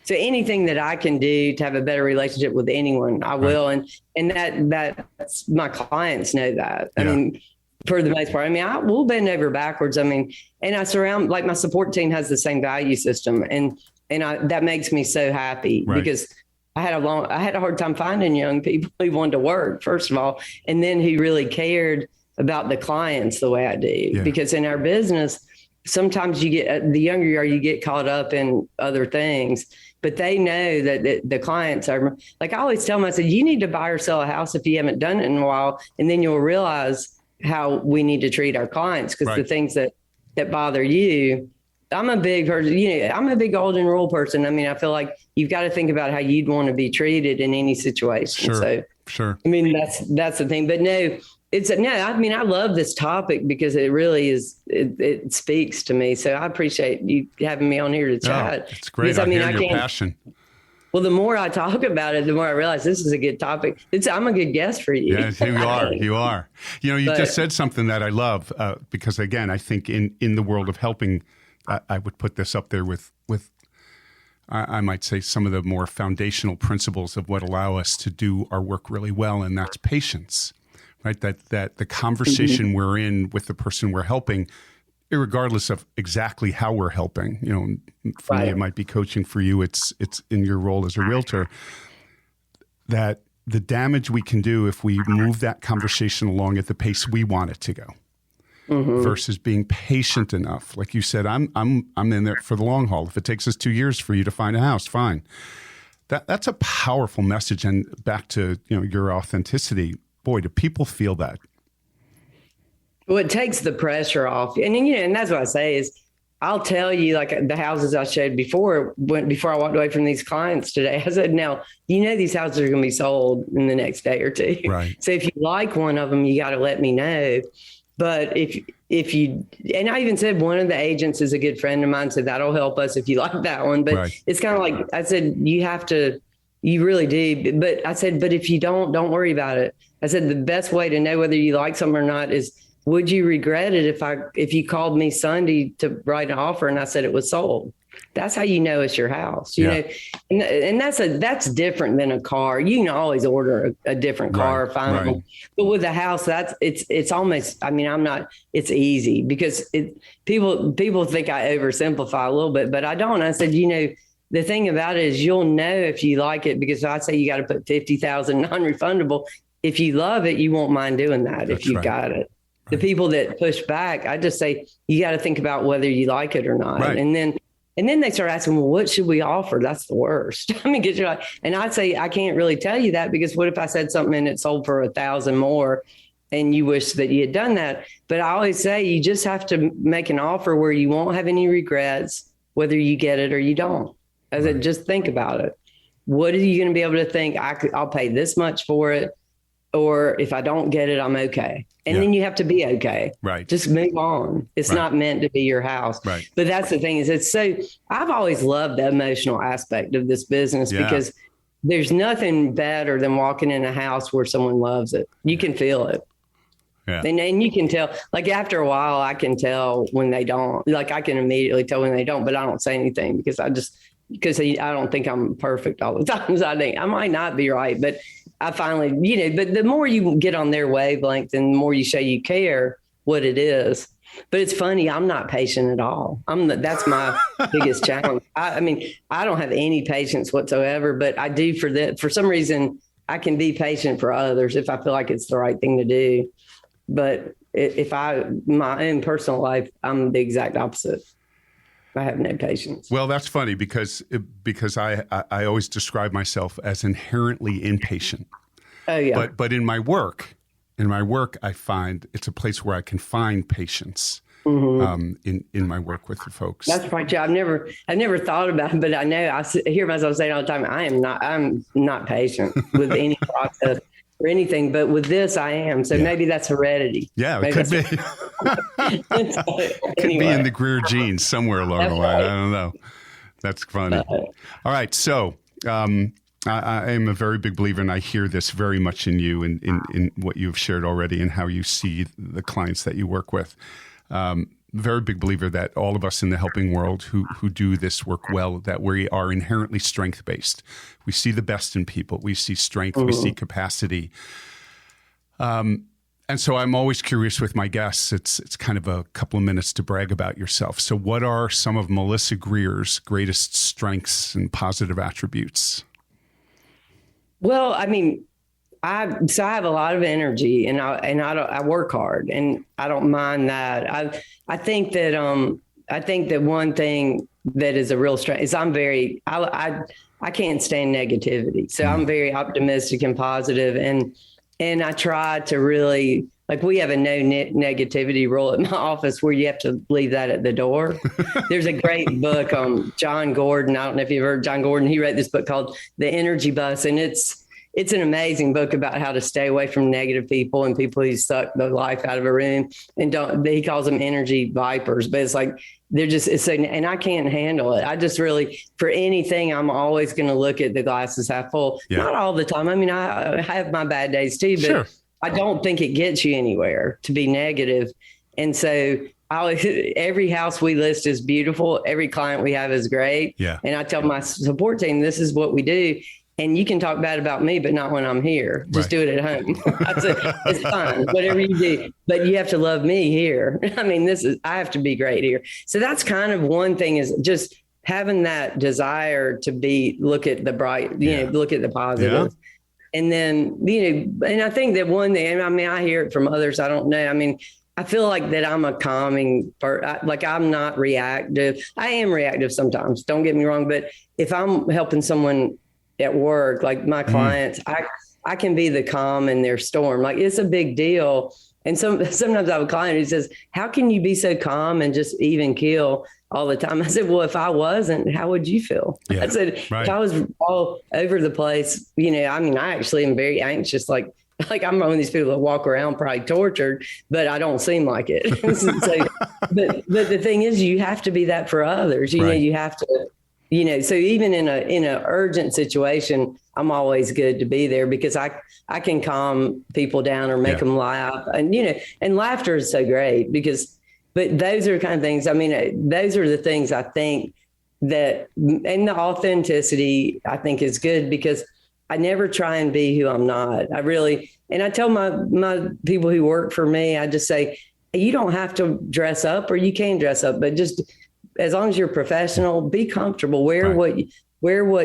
So anything that I can do to have a better relationship with anyone, I will. And that's my clients know that. I mean, for the most part, I will bend over backwards. I mean, and I surround, like, my support team has the same value system, and that makes me so happy, because I had a hard time finding young people who wanted to work, first of all, and then who really cared about the clients the way I do. Because in our business, sometimes the younger you are, you get caught up in other things. But they know that the clients are, like, I always tell them, I said, you need to buy or sell a house if you haven't done it in a while, and then you'll realize how we need to treat our clients, because the things that bother you. I'm a big person, I'm a big golden rule person. I mean, I feel like you've got to think about how you'd want to be treated in any situation. Sure. I mean, that's the thing. But I love this topic because it really is, it speaks to me. So I appreciate you having me on here to chat. It's great. Because, I hear your passion. Well, the more I talk about it, the more I realize this is a good topic. I'm a good guest for you. Yes, you are. You just said something that I love, because, again, I think in the world of helping, I would put this up there with I might say some of the more foundational principles of what allow us to do our work really well, and that's patience, right? That the conversation we're in with the person we're helping Irregardless of exactly how we're helping, for me, it might be coaching. For you, it's in your role as a realtor, that the damage we can do if we move that conversation along at the pace we want it to go, versus being patient enough. Like you said, I'm in there for the long haul. If it takes us 2 years for you to find a house, fine. That's a powerful message. And back to your authenticity. Boy, do people feel that? Well, it takes the pressure off. And that's what I say is, I'll tell you, like the houses I showed before I walked away from these clients today, I said, now, these houses are going to be sold in the next day or two. Right. So if you like one of them, you got to let me know. But if you, and I even said one of the agents is a good friend of mine, so that'll help us if you like that one. But It's kind of like, I said, you really do. But I said, but if you don't worry about it. I said, the best way to know whether you like something or not is, would you regret it if you called me Sunday to write an offer and I said it was sold? That's how you know it's your house, you know, and that's different than a car. You can always order a different car, find one. But with a house, it's almost, it's easy because people think I oversimplify a little bit, but I don't. I said, the thing about it is you'll know if you like it, because I say you got to put 50,000 non-refundable. If you love it, you won't mind doing that. If you got it. The people that push back, I just say, you got to think about whether you like it or not. Right. And then they start asking, well, what should we offer? That's the worst. Get you and I'd say, I can't really tell you that, because what if I said something and it sold for 1,000 more and you wish that you had done that? But I always say, you just have to make an offer where you won't have any regrets, whether you get it or you don't. I said, just think about it. What are you going to be able to think? I'll pay this much for it. Or if I don't get it, I'm okay. And then you have to be okay. Right. Just move on. It's not meant to be your house. Right. But that's the thing is, I've always loved the emotional aspect of this business because there's nothing better than walking in a house where someone loves it. You can feel it. Yeah. And you can tell, like after a while, I can tell when they don't. Like I can immediately tell when they don't, but I don't say anything because I don't think I'm perfect all the time. So I think I might not be right, but I finally, but the more you get on their wavelength and the more you show you care what it is. But it's funny, I'm not patient at all. That's my biggest challenge. I don't have any patience whatsoever, but I do for some reason, I can be patient for others if I feel like it's the right thing to do. But my own personal life, I'm the exact opposite. I have no patience. Well, that's funny because I always describe myself as inherently impatient. Oh yeah. But in my work, I find it's a place where I can find patience. In my work with the folks. That's right. I've never thought about it, but I know I hear myself saying all the time, I'm not patient with any process or anything, but with this I am. So maybe that's heredity. Yeah, it could be. It could be in the Greer genes somewhere along the line. I don't know. That's funny. All right. So I am a very big believer, and I hear this very much in you and in what you've shared already and how you see the clients that you work with. Very big believer that all of us in the helping world who do this work well, that we are inherently strength-based. We see the best in people. We see strength. We see capacity. And so I'm always curious with my guests. It's kind of a couple of minutes to brag about yourself. So what are some of Melissa Greer's greatest strengths and positive attributes? Well, I have a lot of energy, and I work hard, and I don't mind that. I think that one thing that is a real strength is I can't stand negativity, so I'm very optimistic and positive, and I try to really, like, we have a no negativity rule at my office where you have to leave that at the door. There's a great book on John Gordon. I don't know if you've heard John Gordon. He wrote this book called The Energy Bus, and it's an amazing book about how to stay away from negative people and people who suck the life out of a room, and he calls them energy vipers, but it's like, and I can't handle it. I just really, for anything, I'm always going to look at the glasses half full. Yeah. Not all the time. I have my bad days too, but I don't think it gets you anywhere to be negative. And so every house we list is beautiful. Every client we have is great. Yeah. And I tell my support team, this is what we do. And you can talk bad about me, but not when I'm here. Just do it at home. I said, it's fine, whatever you do, but you have to love me here. I mean, I have to be great here. So that's kind of one thing, is just having that desire to look at the bright, look at the positive. Yeah. And then, and I think that one thing, I mean, I hear it from others. I don't know. I mean, I feel like that I'm a calming, like I'm not reactive. I am reactive sometimes, don't get me wrong. But if I'm helping someone at work, like my clients, I can be the calm in their storm. Like, it's a big deal. And sometimes I have a client who says, how can you be so calm and just even keel all the time? I said, well, if I wasn't, how would you feel? Yeah, I said, if I was all over the place, I mean, I actually am very anxious. Like I'm one of these people that walk around probably tortured, but I don't seem like it. So, but the thing is, you have to be that for others. You know, you have to, so even in a urgent situation, I'm always good to be there, because I can calm people down or make them laugh. And, and laughter is so great, but those are the kind of things, I mean, those are the things I think that, and the authenticity I think is good, because I never try and be who I'm not. And I tell my people who work for me, I just say, you don't have to dress up, or you can dress up, but just as long as you're professional, be comfortable, wear what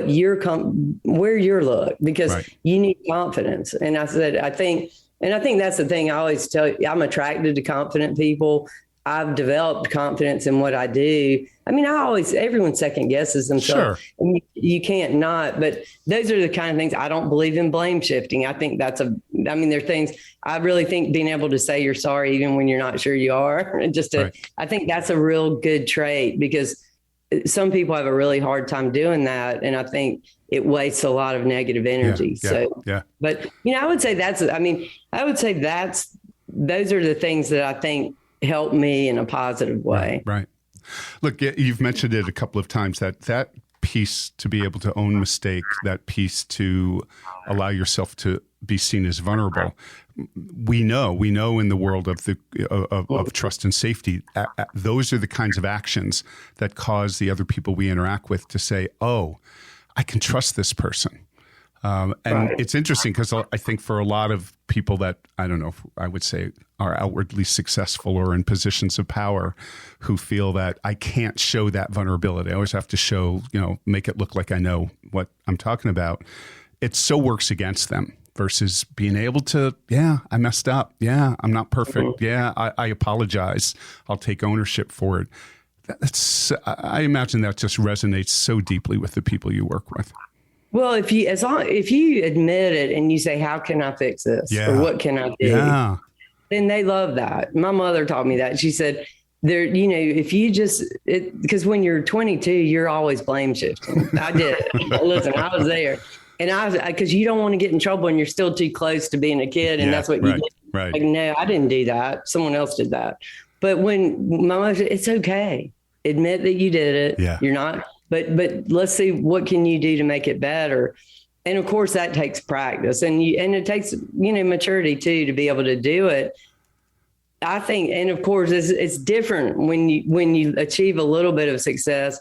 your look, because you need confidence. And I said, I think that's the thing I always tell you, I'm attracted to confident people. I've developed confidence in what I do. I mean, everyone second guesses themselves. Sure. And you can't not, but those are the kind of things. I don't believe in blame shifting. I think there are things, I really think being able to say you're sorry, even when you're not sure you are, and I think that's a real good trait, because some people have a really hard time doing that. And I think it wastes a lot of negative energy. But I would say those are the things that I think help me in a positive way. Right. Look, you've mentioned it a couple of times, that piece to be able to own mistake, that piece to allow yourself to be seen as vulnerable. We know in the world of trust and safety, those are the kinds of actions that cause the other people we interact with to say, oh, I can trust this person. It's interesting, because I think for a lot of people that, I don't know if I would say are outwardly successful or in positions of power, who feel that I can't show that vulnerability. I always have to show, make it look like I know what I'm talking about. It so works against them, versus being able to, I messed up. Yeah, I'm not perfect. Yeah, I apologize. I'll take ownership for it. I imagine that just resonates so deeply with the people you work with. Well, if you admit it and you say, how can I fix this? Or what can I do? Then they love that. My mother taught me that. She said, if you because when you're 22, you're always blame shifting. I did it. Listen, I was there. And because you don't want to get in trouble and you're still too close to being a kid. And that's what you did. Right. Like, no, I didn't do that. Someone else did that. But when my mother said, it's okay. Admit that you did it. Yeah. You're not. But let's see, what can you do to make it better? And of course, that takes practice, and it takes maturity too, to be able to do it. I think, and of course, it's different when you achieve a little bit of success.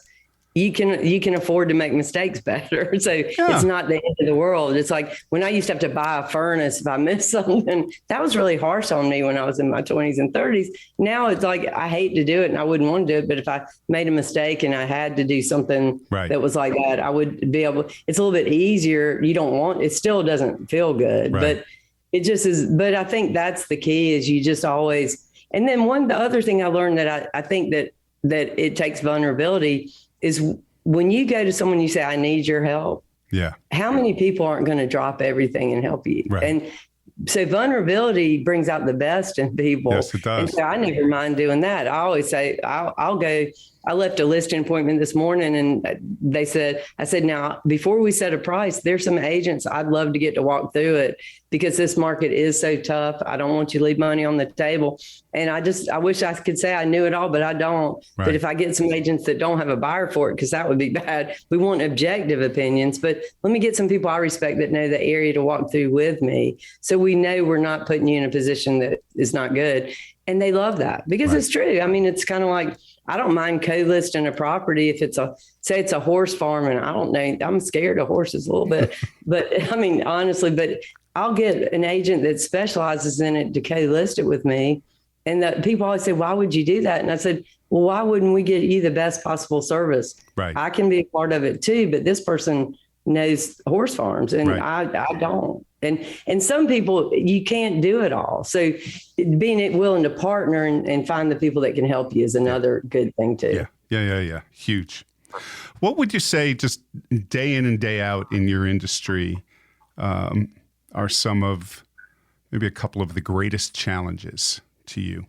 You can afford to make mistakes better. So it's not the end of the world. It's like when I used to have to buy a furnace if I missed something, that was really harsh on me when I was in my 20s and 30s. Now it's like, I hate to do it and I wouldn't want to do it. But if I made a mistake and I had to do something that was like that, I would be able, it's a little bit easier. It still doesn't feel good, but it just is. But I think that's the key, is you just always, and then the other thing I learned that I think that it takes vulnerability is when you go to someone, you say, I need your help. Yeah. How many people aren't going to drop everything and help you? Right. And so vulnerability brings out the best in people. Yes, it does. And so I never mind doing that. I always say, I'll go. I left a listing appointment this morning and I said, now, before we set a price, there's some agents I'd love to get to walk through it, because this market is so tough. I don't want you to leave money on the table. And I wish I could say I knew it all, but I don't. Right. But if I get some agents that don't have a buyer for it, because that would be bad. We want objective opinions, but let me get some people I respect that know the area to walk through with me. So we know we're not putting you in a position that is not good. And they love that, because it's true. I mean, it's kind of like, I don't mind co-listing a property if say it's a horse farm, and I don't know, I'm scared of horses a little bit, but I mean, honestly, but I'll get an agent that specializes in it to co-list it with me. And that people always say, why would you do that? And I said, well, why wouldn't we get you the best possible service? Right. I can be a part of it too, but this person knows horse farms and I don't. And some people, you can't do it all. So being willing to partner and find the people that can help you is another good thing too. Yeah. Huge. What would you say, just day in and day out in your industry, are some of maybe a couple of the greatest challenges to you?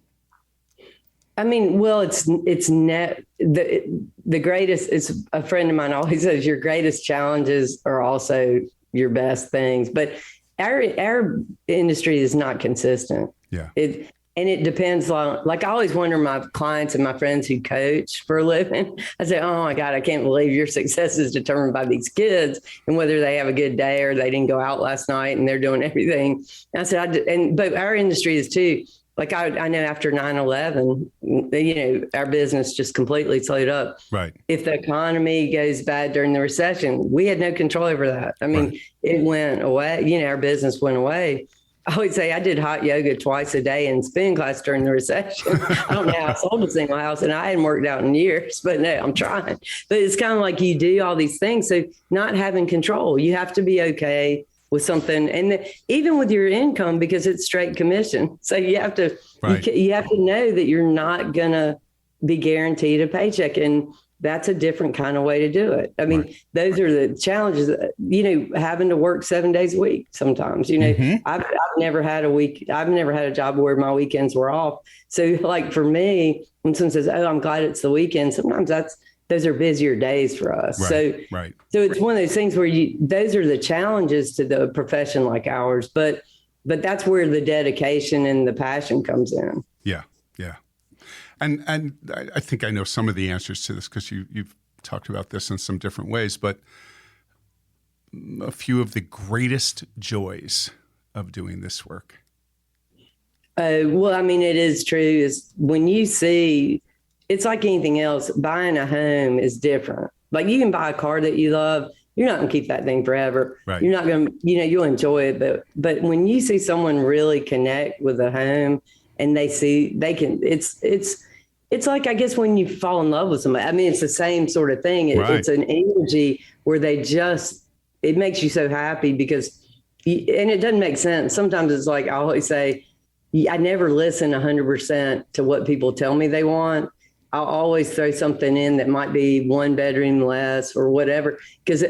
I mean, well, the greatest. It's a friend of mine always says your greatest challenges are also your best things. But our industry is not consistent. Yeah. It depends on, like, I always wonder, my clients and my friends who coach for a living, I say, oh my God, I can't believe your success is determined by these kids and whether they have a good day or they didn't go out last night and they're doing everything. And I said, but our industry is too. Like I know after 9/11, our business just completely slowed up. Right. If the economy goes bad during the recession, we had no control over that. I mean, It went away. Our business went away. I always say I did hot yoga twice a day in spin class during the recession. I don't know how I sold a single house, and I hadn't worked out in years, but no, I'm trying. But it's kind of like you do all these things. So not having control, you have to be okay with something, and even with your income, because it's straight commission. So you have to you have to know that you're not gonna be guaranteed a paycheck, and that's a different kind of way to do it. I mean, those are the challenges. Having to work 7 days a week sometimes. I've never had a job where my weekends were off. So, like for me, when someone says, "Oh, I'm glad it's the weekend," sometimes those are busier days for us. So it's one of those things where those are the challenges to the profession like ours, but that's where the dedication and the passion comes in. Yeah. And I think I know some of the answers to this because you've talked about this in some different ways, but a few of the greatest joys of doing this work. Well, I mean, it is true. Is when you see, it's like anything else, buying a home is different. Like you can buy a car that you love. You're not going to keep that thing forever. Right. You're not going to, you'll enjoy it. But when you see someone really connect with a home and it's like, I guess, when you fall in love with somebody, I mean, it's the same sort of thing. It's an energy where it makes you so happy because, and it doesn't make sense. Sometimes it's like, I always say, I never listen 100% to what people tell me they want. I'll always throw something in that might be 1 bedroom less or whatever, because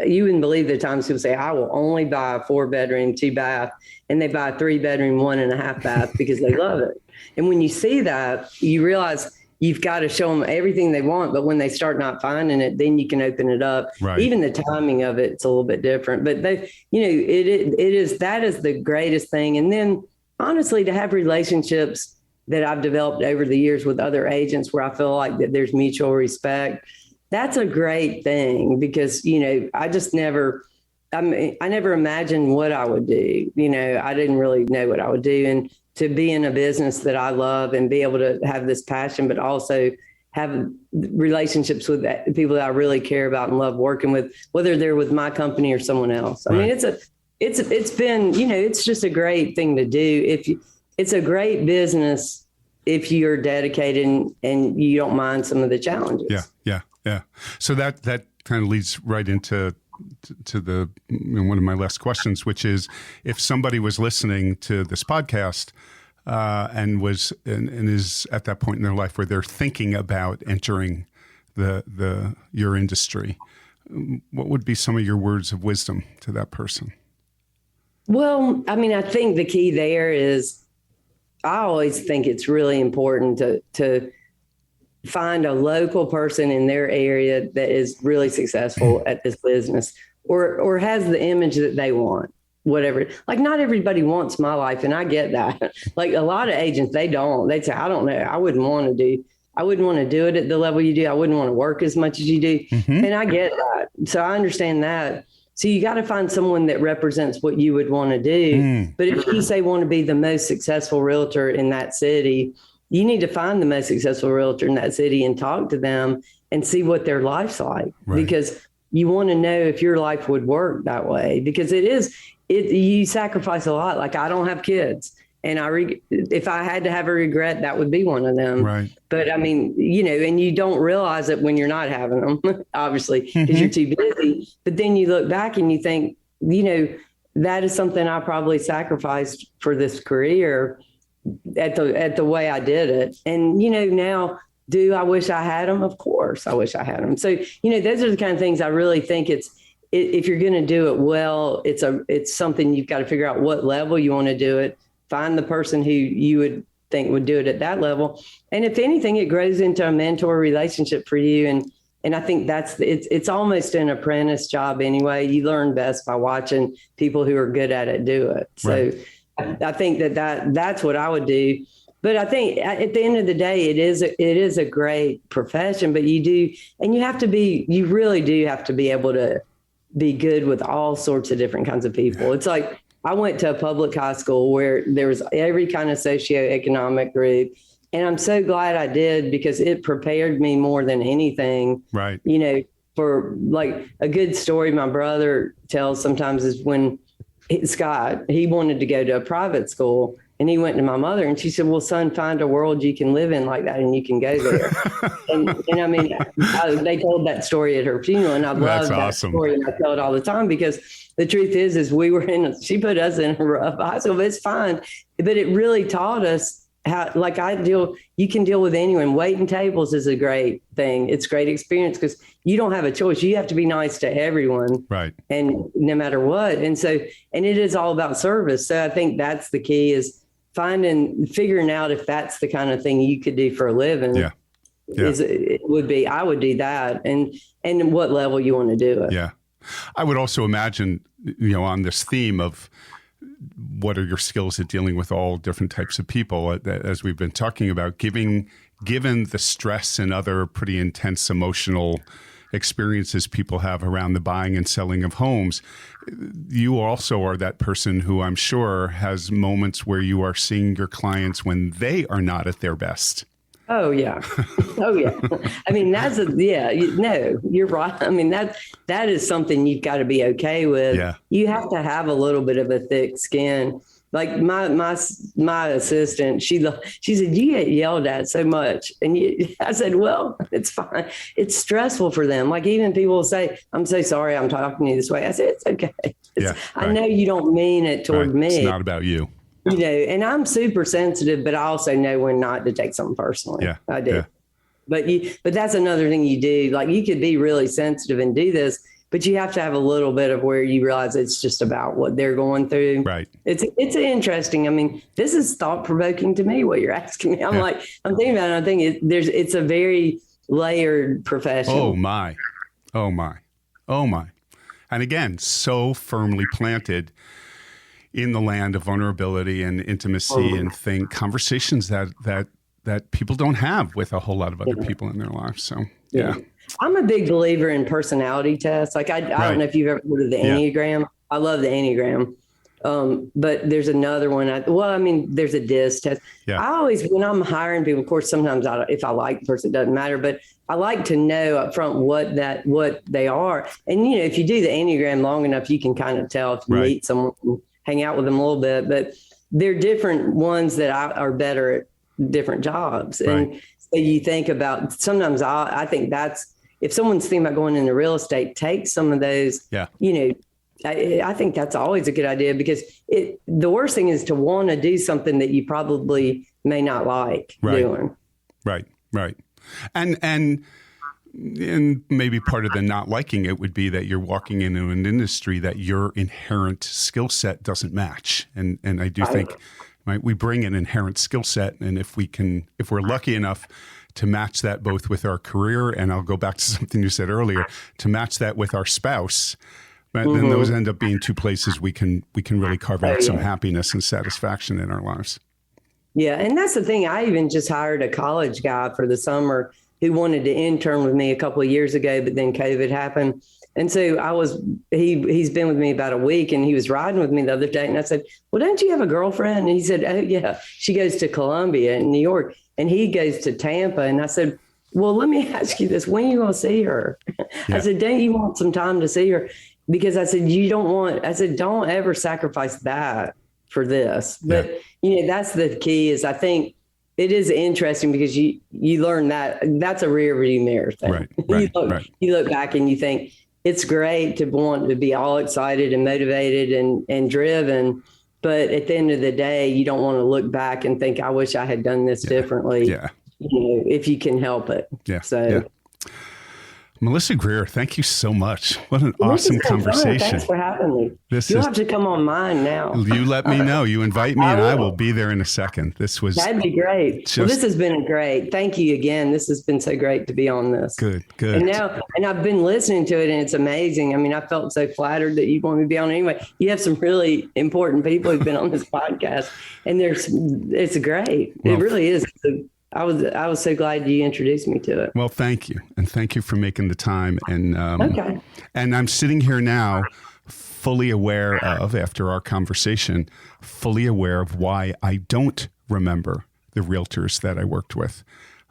you wouldn't believe the times people say, I will only buy a 4-bedroom, 2-bath, and they buy a 3-bedroom, 1.5 bath because they love it. And when you see that, you realize you've got to show them everything they want. But when they start not finding it, then you can open it up. Right. Even the timing of it's a little bit different. But that is the greatest thing. And then honestly, to have relationships that I've developed over the years with other agents where I feel like that there's mutual respect, that's a great thing because, I never imagined what I would do. I didn't really know what I would do. And to be in a business that I love and be able to have this passion, but also have relationships with people that I really care about and love working with, whether they're with my company or someone else. I mean, it's been, it's just a great thing to do. It's a great business if you're dedicated and you don't mind some of the challenges. Yeah. So that kind of leads right into the one of my last questions, which is if somebody was listening to this podcast and is at that point in their life where they're thinking about entering your industry, what would be some of your words of wisdom to that person? Well, I mean, I think the key there is I always think it's really important to find a local person in their area that is really successful at this business or has the image that they want, whatever. Like not everybody wants my life. And I get that. Like a lot of agents, they say, I don't know. I wouldn't want to do it at the level you do. I wouldn't want to work as much as you do. Mm-hmm. And I get that. So I understand that. So you got to find someone that represents what you would want to do. But if you say want to be the most successful realtor in that city, you need to find the most successful realtor in that city and talk to them and see what their life's like, because you want to know if your life would work that way, because you sacrifice a lot. Like, I don't have kids, and if I had to have a regret, that would be one of them. Right. But I mean, and you don't realize it when you're not having them, obviously, because you're too busy. But then you look back and you think, that is something I probably sacrificed for this career at the way I did it. And, now, do I wish I had them? Of course, I wish I had them. So, those are the kind of things I really think if you're going to do it well, it's something you've got to figure out what level you want to do it. Find the person who you would think would do it at that level. And if anything, it grows into a mentor relationship for you. And I think it's almost an apprentice job anyway. You learn best by watching people who are good at it do it. So I think that's what I would do. But I think at the end of the day, it is a great profession, but you really do have to be able to be good with all sorts of different kinds of people. It's like, I went to a public high school where there was every kind of socioeconomic group. And I'm so glad I did, because it prepared me more than anything. Right. For like a good story my brother tells sometimes is when Scott, he wanted to go to a private school, and he went to my mother and she said, well, son, find a world you can live in like that and you can go there. and I mean, they told that story at her funeral, and I love that story, and I tell it all the time, because the truth is she put us in a rough high school, but it's fine. But it really taught us how, like, you can deal with anyone. Waiting tables is a great thing. It's a great experience because you don't have a choice. You have to be nice to everyone. Right. And no matter what. And it is all about service. So I think that's the key, is figuring out if that's the kind of thing you could do for a living. Yeah. I would do that, and what level you want to do it. Yeah. I would also imagine, on this theme of what are your skills at dealing with all different types of people, as we've been talking about, given the stress and other pretty intense emotional experiences people have around the buying and selling of homes, you also are that person who I'm sure has moments where you are seeing your clients when they are not at their best. Oh yeah. Oh yeah. I mean, you're right. I memean, that is something you've got to be okay with. Yeah. You have to have a little bit of a thick skin. Like my assistant, she said, you get yelled at so much. And I said, well, it's fine. It's stressful for them. Like, even people will say, I'm so sorry I'm talking to you this way. I said, it's okay. I know you don't mean it toward me. It's not about you. And I'm super sensitive, but I also know when not to take something personally. Yeah, I do. Yeah. But that's another thing you do. Like, you could be really sensitive and do this, but you have to have a little bit of where you realize it's just about what they're going through. Right. It's interesting. I mean, this is thought provoking to me, what you're asking me. I'm thinking about it. I think it's a very layered profession. Oh my. And again, so firmly planted in the land of vulnerability and intimacy and conversations that people don't have with a whole lot of other people in their lives. So, yeah. I'm a big believer in personality tests. Like, I don't know if you've ever heard of the Enneagram. I love the Enneagram. But there's another one. There's a DISC test. Yeah. I always, when I'm hiring people, of course, sometimes if I like the person, it doesn't matter, but I like to know up front what they are. And, if you do the Enneagram long enough, you can kind of tell if you meet someone, hang out with them a little bit, but they're different ones that are better at different jobs. And so you think about, sometimes I think that's, if someone's thinking about going into real estate, take some of those, I think that's always a good idea, because the worst thing is to want to do something that you probably may not like doing. Right. And maybe part of the not liking it would be that you're walking into an industry that your inherent skill set doesn't match. And I do think we bring an inherent skill set. And if we're lucky enough to match that both with our career, and I'll go back to something you said earlier, to match that with our spouse, then those end up being two places we can really carve out some happiness and satisfaction in our lives. Yeah. And that's the thing. I even just hired a college guy for the summer who wanted to intern with me a couple of years ago, but then COVID happened. And so he's been with me about a week, and he was riding with me the other day. And I said, well, don't you have a girlfriend? And he said, oh yeah, she goes to Columbia in New York. and he goes to Tampa. And I said, well, let me ask you this. When are you going to see her? Yeah. I said, don't you want some time to see her? Because I said, don't ever sacrifice that for this. But, that's the key is I think it is interesting because you learn that's a rear view mirror thing. Right. You look back and you think it's great to want to be all excited and motivated and driven. But at the end of the day, you don't want to look back and think, I wish I had done this differently. Yeah. If you can help it. Yeah. So. Yeah. Melissa Greer, thank you so much. What an awesome conversation. Thanks for having me. You'll have to come on mine now. You let me know. You invite me and I will be there in a second. That'd be great. Well, this has been great. Thank you again. This has been so great to be on this. Good. And I've been listening to it and it's amazing. I mean, I felt so flattered that you want me to be on anyway. You have some really important people who've been on this podcast and it's great. Well, it really is. I was so glad you introduced me to it. Well, thank you. And thank you for making the time. And and I'm sitting here now fully aware of, after our conversation, fully aware of why I don't remember the realtors that I worked with.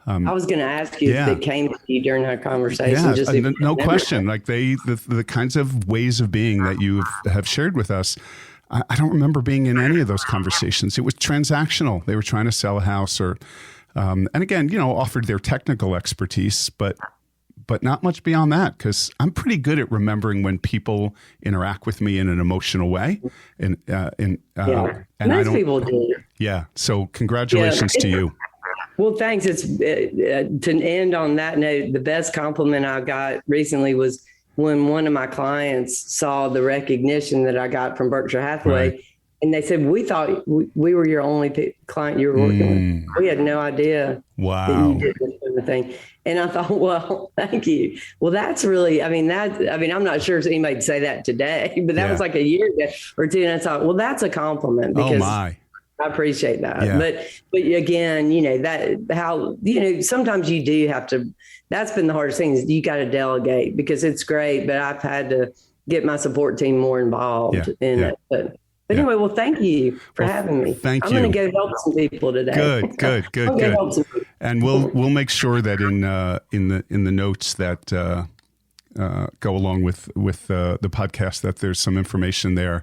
I was going to ask you if it came to you during our conversation. Yeah, no question. Like the kinds of ways of being that you have shared with us, I don't remember being in any of those conversations. It was transactional. They were trying to sell a house or... and again, offered their technical expertise, but not much beyond that, because I'm pretty good at remembering when people interact with me in an emotional way. And most people do. Yeah. So congratulations to you. Well, thanks. It's to end on that note. The best compliment I got recently was when one of my clients saw the recognition that I got from Berkshire Hathaway. Right. And they said, we thought we were your only client you were working with. We had no idea that you did this kind of thing. And I thought, well, thank you. Well, that's really, I'm not sure if anybody say that today, but that was like a year ago or two. And I thought, well, that's a compliment because I appreciate that. Yeah. But again, sometimes you do have to, that's been the hardest thing is you got to delegate because it's great, but I've had to get my support team more involved in it. But anyway, well, thank you for having me. Thank you. I'm going to go help some people today. Good. And we'll make sure that in the notes that go along with the podcast that there's some information there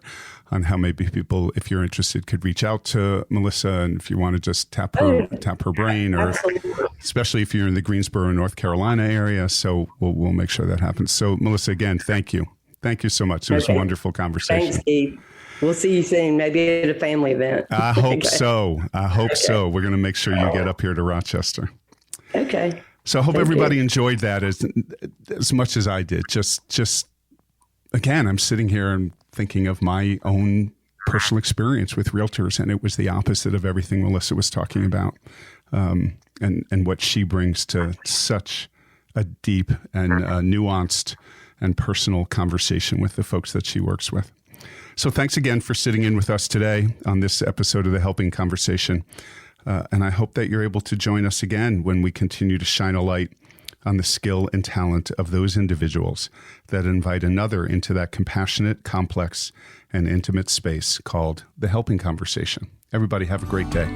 on how maybe people, if you're interested, could reach out to Melissa, and if you want to just tap her brain, or especially if you're in the Greensboro, North Carolina area. So we'll make sure that happens. So Melissa, again, thank you. Thank you so much. It was a wonderful conversation. Thanks, Steve. We'll see you soon, maybe at a family event. I hope so. So. We're going to make sure you get up here to Rochester. Okay. So I hope everybody enjoyed that as much as I did. Just again, I'm sitting here and thinking of my own personal experience with realtors, and it was the opposite of everything Melissa was talking about, and what she brings to such a deep and nuanced and personal conversation with the folks that she works with. So thanks again for sitting in with us today on this episode of The Helping Conversation. And I hope that you're able to join us again when we continue to shine a light on the skill and talent of those individuals that invite another into that compassionate, complex, and intimate space called The Helping Conversation. Everybody have a great day.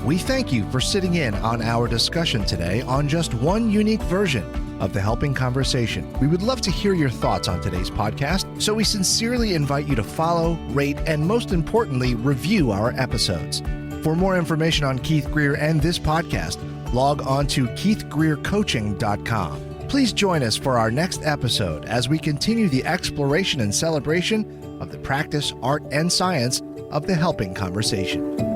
We thank you for sitting in on our discussion today on just one unique version of The Helping Conversation. We would love to hear your thoughts on today's podcast, so we sincerely invite you to follow, rate, and most importantly, review our episodes. For more information on Keith Greer and this podcast, log on to keithgreercoaching.com. Please join us for our next episode as we continue the exploration and celebration of the practice, art, and science of the helping conversation.